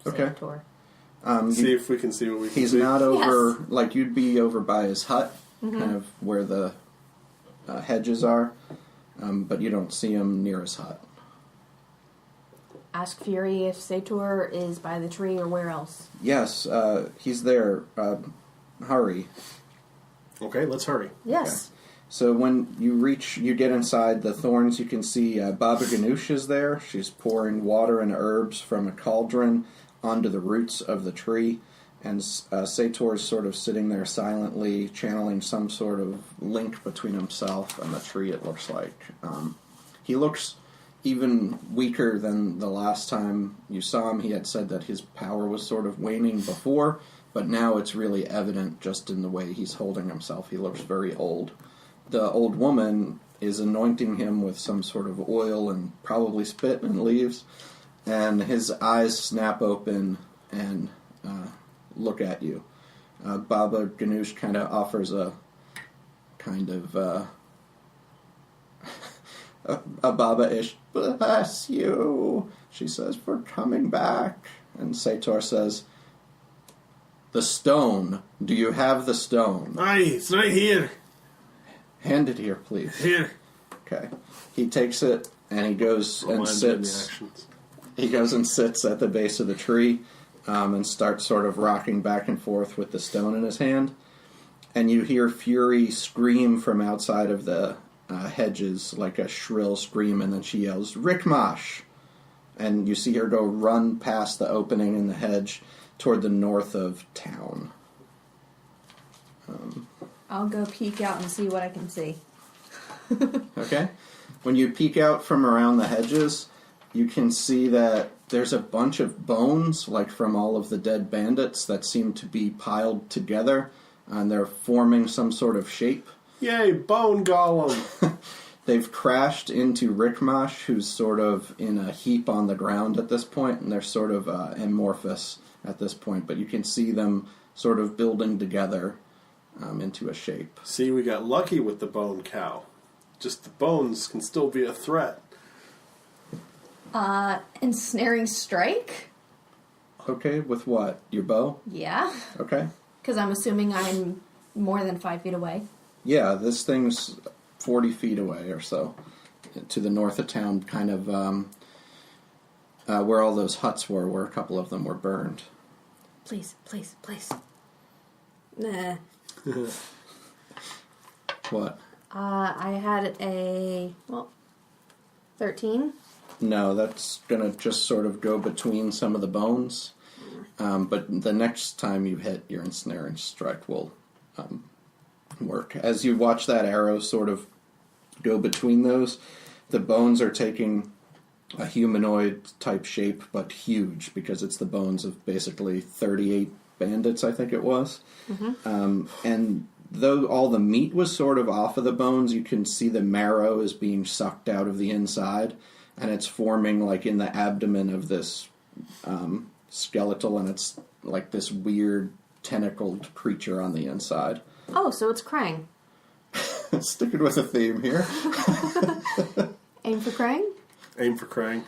Okay. Sator. See if we can see what we can He's see. not over, like you'd be over by his hut, Mm-hmm. kind of where the hedges are, but you don't see him near his hut. Ask Fury if Sator is by the tree or where else. Yes, he's there. Hurry. Okay, let's hurry. Yes. So when you get inside the thorns, you can see Baba Ganoush is there. She's pouring water and herbs from a cauldron onto the roots of the tree. And Sator is sort of sitting there silently, channeling some sort of link between himself and the tree, it looks like. He looks even weaker than the last time you saw him. He had said that his power was sort of waning before, but now it's really evident just in the way he's holding himself. He looks very old. The old woman is anointing him with some sort of oil and probably spit and leaves, and his eyes snap open and look at you. Baba Ganoush kind of offers a kind of a Baba-ish, bless you, she says, for coming back. And Sator says, the stone. Do you have the stone? Aye, it's right here. Hand it here, please. Here. Okay. He takes it and he goes and sits. He goes and sits at the base of the tree and starts sort of rocking back and forth with the stone in his hand. And you hear Fury scream from outside of the hedges, like a shrill scream, and then she yells, Rickmash! And you see her go run past the opening in the hedge toward the north of town. I'll go peek out and see what I can see. Okay. When you peek out from around the hedges, you can see that there's a bunch of bones, like from all of the dead bandits, that seem to be piled together, and they're forming some sort of shape. Yay, bone golem! They've crashed into Rickmash, who's sort of in a heap on the ground at this point, and they're sort of amorphous at this point, but you can see them sort of building together into a shape. See, we got lucky with the bone cow. Just the bones can still be a threat. Ensnaring strike? Okay, with what? Your bow? Yeah. Okay. Because I'm assuming I'm more than 5 feet away. Yeah, this thing's 40 feet away or so, to the north of town, kind of where all those huts were, where a couple of them were burned. Please, please, please. Nah. What? I had a, 13. No, that's going to just sort of go between some of the bones. But the next time you hit, your ensnaring strike will work. As you watch that arrow sort of go between those, the bones are taking a humanoid type shape, but huge, because it's the bones of basically 38 bandits, I think it was. Mm-hmm. And though all the meat was sort of off of the bones, you can see the marrow is being sucked out of the inside, and it's forming like in the abdomen of this skeletal, and it's like this weird tentacled creature on the inside. Oh, so it's Krang. Sticking with a theme here. Aim for Krang? Aim for Krang.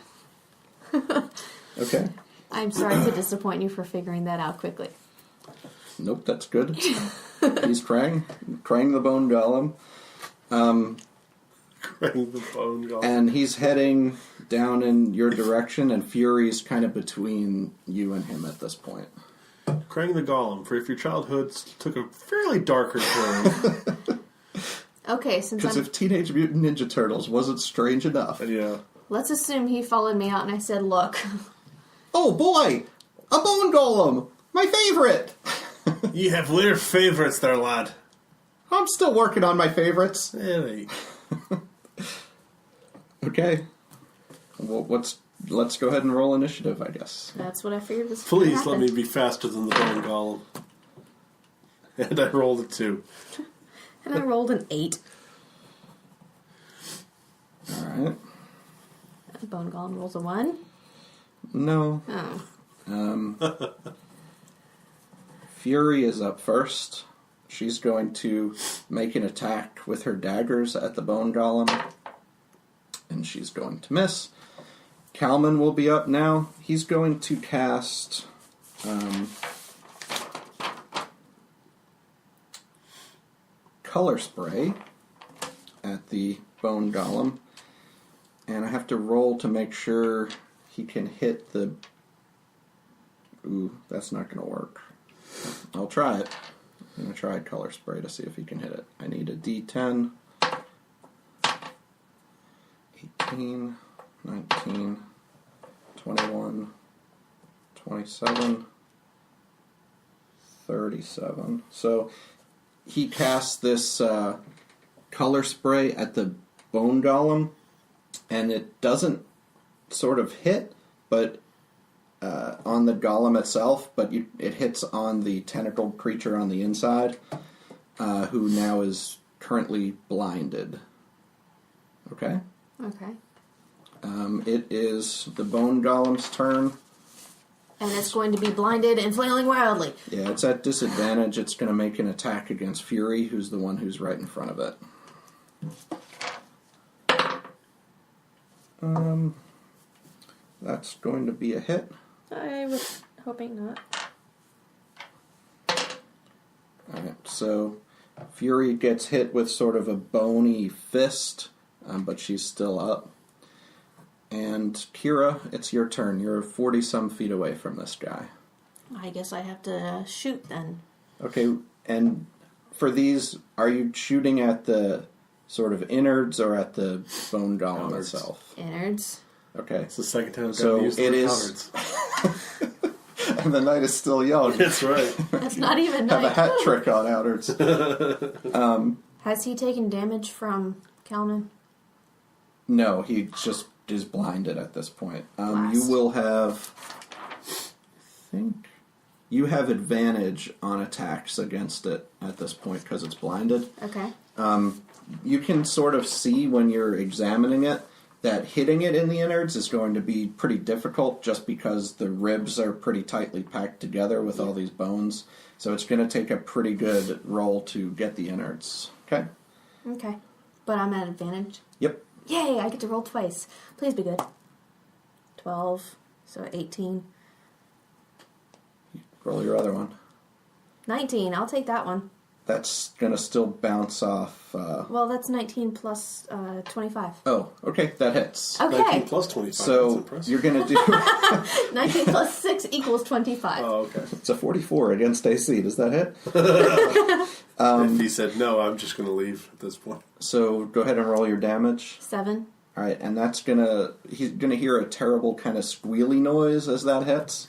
Okay. I'm sorry to disappoint you for figuring that out quickly. Nope, that's good. He's Krang. Krang the Bone Golem. Krang the bone golem. And he's heading down in your direction, and Fury's kind of between you and him at this point. Krang the golem, for if your childhood took a fairly darker turn. Okay, since Because if Teenage Mutant Ninja Turtles wasn't strange enough. Yeah. let's assume he followed me out and I said, look. Oh boy! A bone golem! My favorite! You have weird favourites there, lad. I'm still working on my favorites. Really? Okay. Well, let's go ahead and roll initiative, I guess. That's what I figured was going to Please happen. let me be faster than the bone golem. And I rolled a 2. And I rolled an 8. Alright. Bone Golem rolls a 1. No. Oh. Fury is up first. She's going to make an attack with her daggers at the bone golem. And she's going to miss. Kalman will be up now. He's going to cast color spray at the bone golem. And I have to roll to make sure he can hit the... Ooh, that's not going to work. I'll try it. I'm going to try color spray to see if he can hit it. I need a D10 18, 19, 21, 27, 37. So he casts this color spray at the bone golem, and it doesn't sort of hit, but on the golem itself, but it hits on the tentacled creature on the inside, who now is currently blinded. Okay? Okay. It is the bone golem's turn. And it's going to be blinded and flailing wildly. Yeah, it's at disadvantage. It's going to make an attack against Fury, who's the one who's right in front of it. That's going to be a hit. I was hoping not. Alright, so Fury gets hit with sort of a bony fist, but she's still up. And Keira, it's your turn. You're 40-some feet away from this guy. I guess I have to shoot then. Okay, and for these, are you shooting at the sort of innards or at the bone golem Innards. itself? Innards. Okay. It's the second time I've So gotten used to it the is- cowards. And the night is still young. That's right. That's not even Have a nice. hat trick on Outards. Has he taken damage from Kalman? No, he just is blinded at this point. You Blast. will have... I think... You have advantage on attacks against it at this point because it's blinded. Okay. You can sort of see when you're examining it that hitting it in the innards is going to be pretty difficult just because the ribs are pretty tightly packed together with all these bones. So it's going to take a pretty good roll to get the innards. Okay? Okay. But I'm at advantage. Yep. Yay, I get to roll twice. Please be good. 12, so 18. Roll your other one. 19, I'll take that one. That's going to still bounce off... Well, that's 19 plus 25. Oh, okay, that hits. 19 Okay. plus 25. That's So impressive. you're going to do... 19 plus 6 equals 25. Oh, okay. It's a 44 against AC. Does that hit? If he said no, I'm just going to leave at this point. So go ahead and roll your damage. 7. All right, and that's gonna... He's gonna hear a terrible kind of squealy noise as that hits.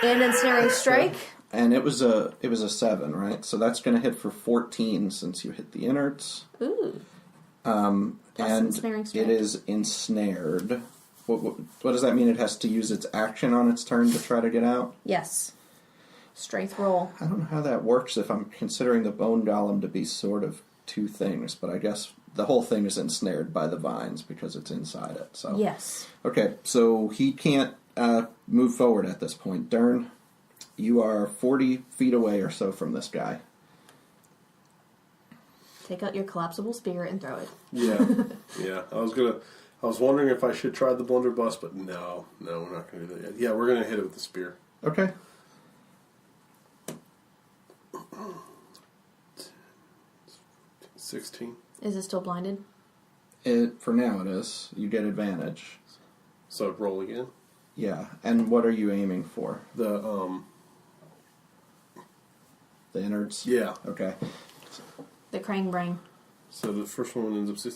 And ensnaring strike. And it was a 7, right? So that's gonna hit for 14 since you hit the innards. Ooh. And ensnaring strike. it is ensnared. What does that mean? It has to use its action on its turn to try to get out? Yes. Strength roll. I don't know how that works if I'm considering the bone golem to be sort of two things, but I guess the whole thing is ensnared by the vines because it's inside it. So Yes. Okay, so he can't move forward at this point. Durn, you are 40 feet away or so from this guy. Take out your collapsible spear and throw it. Yeah. Yeah. I was wondering if I should try the blunderbuss, but no, we're not going to do that yet. Yeah, we're going to hit it with the spear. Okay. 16. Is it still blinded? For now it is. You get advantage. So roll again. Yeah, and what are you aiming for? The innards? Yeah. Okay. The crane brain. So the first one ends up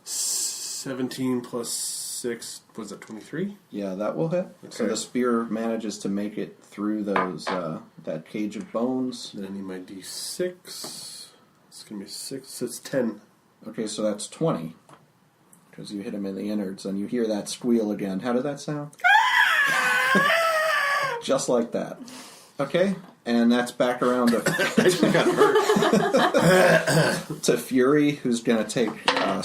17 plus 6. Was that 23? Yeah, that will hit. So Okay. the spear manages to make it through those that cage of bones. Then I need my d6. It's going to be 6. So it's 10. Okay, so that's 20. Because you hit him in the innards, and you hear that squeal again. How did that sound? Just like that. Okay, and that's back around to, to Fury, who's going to take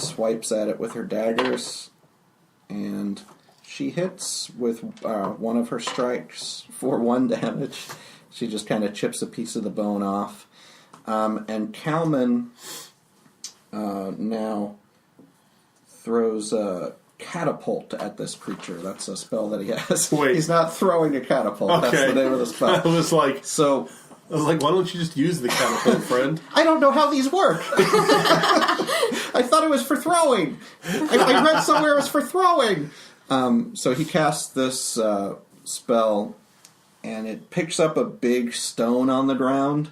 swipes at it with her daggers. And she hits with one of her strikes for 1 damage. She just kind of chips a piece of the bone off. And Kalman now throws a catapult at this creature. That's a spell that he has. Wait. He's not throwing a catapult. Okay. That's the name of the spell. I was like, So, why don't you just use the catapult, friend? I don't know how these work. I thought it was for throwing. I read somewhere it was for throwing. So he casts this spell, and it picks up a big stone on the ground,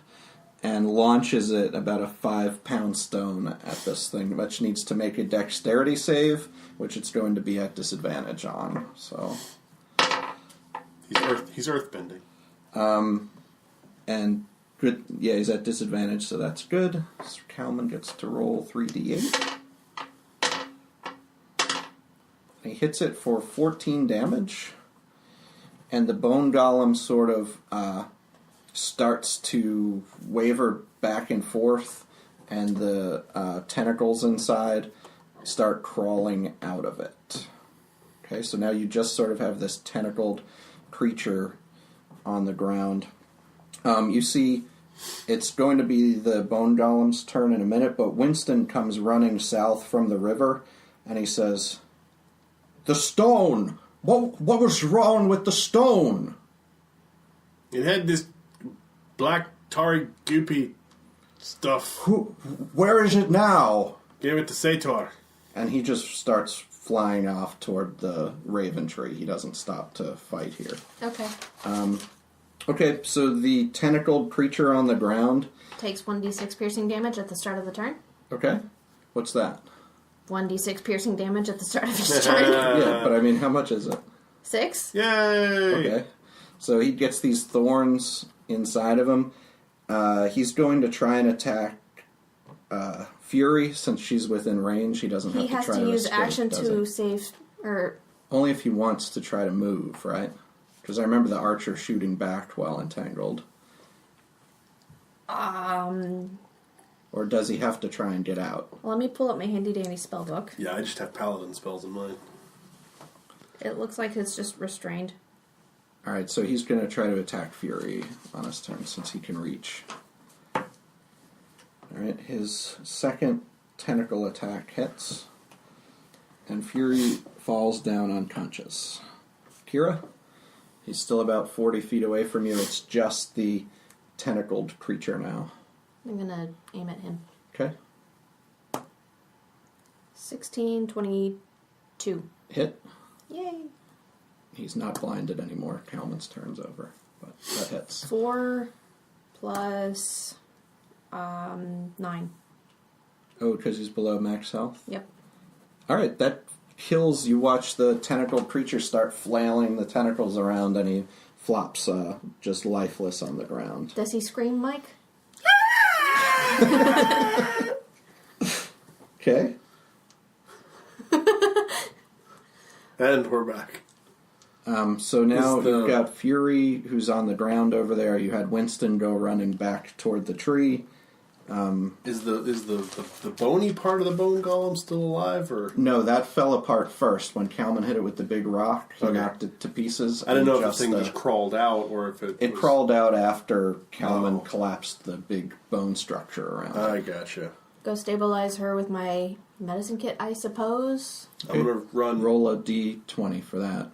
and launches it about a 5-pound stone at this thing, which needs to make a dexterity save, which it's going to be at disadvantage on. So He's earthbending. And good, yeah, he's at disadvantage, so that's good. So Kalman gets to roll 3d8. He hits it for 14 damage, and the bone golem sort of starts to waver back and forth, and the tentacles inside start crawling out of it. Okay, so now you just sort of have this tentacled creature on the ground. You see, it's going to be the bone golem's turn in a minute, but Winston comes running south from the river, and he says, "The stone! What was wrong with the stone?" It had this black, tarry, goopy stuff. Where is it now? Gave it to Sator. And he just starts flying off toward the Raventree. He doesn't stop to fight here. Okay. Okay, so the tentacled creature on the ground. Takes 1d6 piercing damage at the start of the turn. Okay. What's that? 1d6 piercing damage at the start of each turn. Yeah, but I mean, how much is it? 6? Yay! Okay. So he gets these thorns inside of him. He's going to try and attack Fury, since she's within range. He doesn't have He to has try to to use escape, action does to he? save, or... Only if he wants to try to move, right? Because I remember the archer shooting back while entangled. Or does he have to try and get out? Let me pull up my handy-dandy spell book. Yeah, I just have paladin spells in mine. It looks like it's just restrained. Alright, so he's going to try to attack Fury on his turn, since he can reach. Alright, his second tentacle attack hits, and Fury falls down unconscious. Keira? He's still about 40 feet away from you. It's just the tentacled creature now. I'm gonna aim at him. Okay. 16, 22. Hit. Yay! He's not blinded anymore. Kalman's turn's over. But that hits. 4 plus 9. Oh, because he's below max health? Yep. Alright, that kills. You watch the tentacled creature start flailing the tentacles around, and he flops just lifeless on the ground. Does he scream, Mike? Okay. And we're back. So now Is the- you've got Fury, who's on the ground over there. You had Winston go running back toward the tree. Is the bony part of the bone golem still alive, or No, that fell apart first when Kalman hit it with the big rock. He Okay. knocked it to pieces. I didn't and know if the thing just crawled out or if it was... crawled out after Kalman Oh. collapsed the big bone structure around it. I gotcha. Go stabilize her with my medicine kit, I suppose. I'm gonna run. Roll a d20 for that.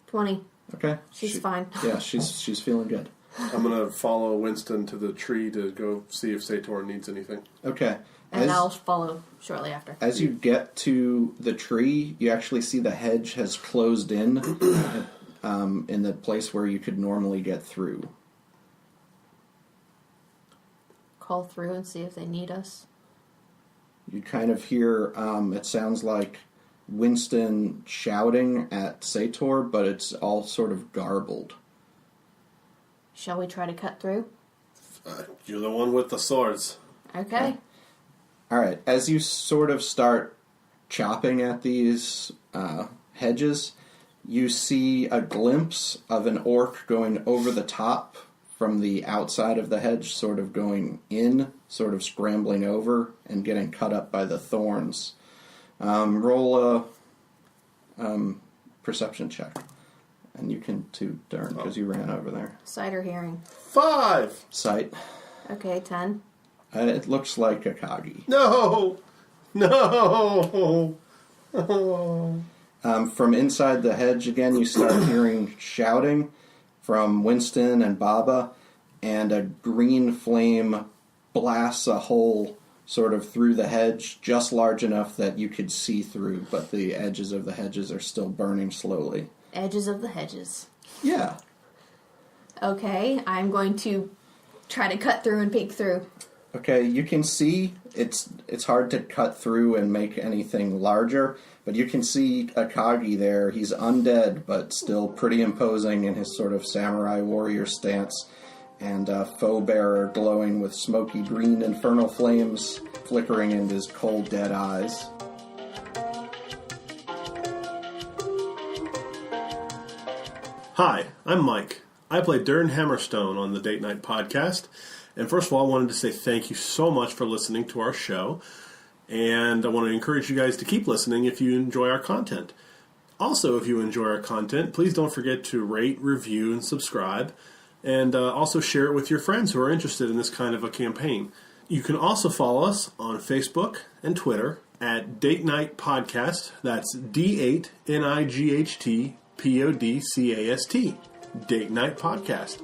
20. Okay. She's fine. Yeah, she's feeling good. I'm gonna follow Winston to the tree to go see if Sator needs anything. Okay. And I'll follow shortly after. As you get to the tree, you actually see the hedge has closed in the place where you could normally get through. Call through and see if they need us. You kind of hear, it sounds like Winston shouting at Sator, but it's all sort of garbled. Shall we try to cut through? You're the one with the swords. Okay. Alright, as you sort of start chopping at these hedges, you see a glimpse of an orc going over the top from the outside of the hedge, sort of going in, sort of scrambling over and getting cut up by the thorns. Roll a perception check. And you can too, Durn, because you ran over there. Sight or hearing? 5! Sight. Okay, 10. It looks like a Kagi. No! No! Oh. From inside the hedge again, you start hearing shouting from Winston and Baba, and a green flame blasts a hole sort of through the hedge, just large enough that you could see through, but the edges of the hedges are still burning slowly. Edges of the hedges. Yeah. Okay, I'm going to try to cut through and peek through. Okay, you can see it's hard to cut through and make anything larger, but you can see Akagi there. He's undead, but still pretty imposing in his sort of samurai warrior stance, and foe bearer glowing with smoky green infernal flames flickering in his cold dead eyes. Hi, I'm Mike. I play Durn Hammerstone on the Date Night podcast. And first of all, I wanted to say thank you so much for listening to our show. And I want to encourage you guys to keep listening if you enjoy our content. Also, if you enjoy our content, please don't forget to rate, review, and subscribe. And also share it with your friends who are interested in this kind of a campaign. You can also follow us on Facebook and Twitter at Date Night Podcast. That's D8NIGHT PODCAST. Date Night Podcast.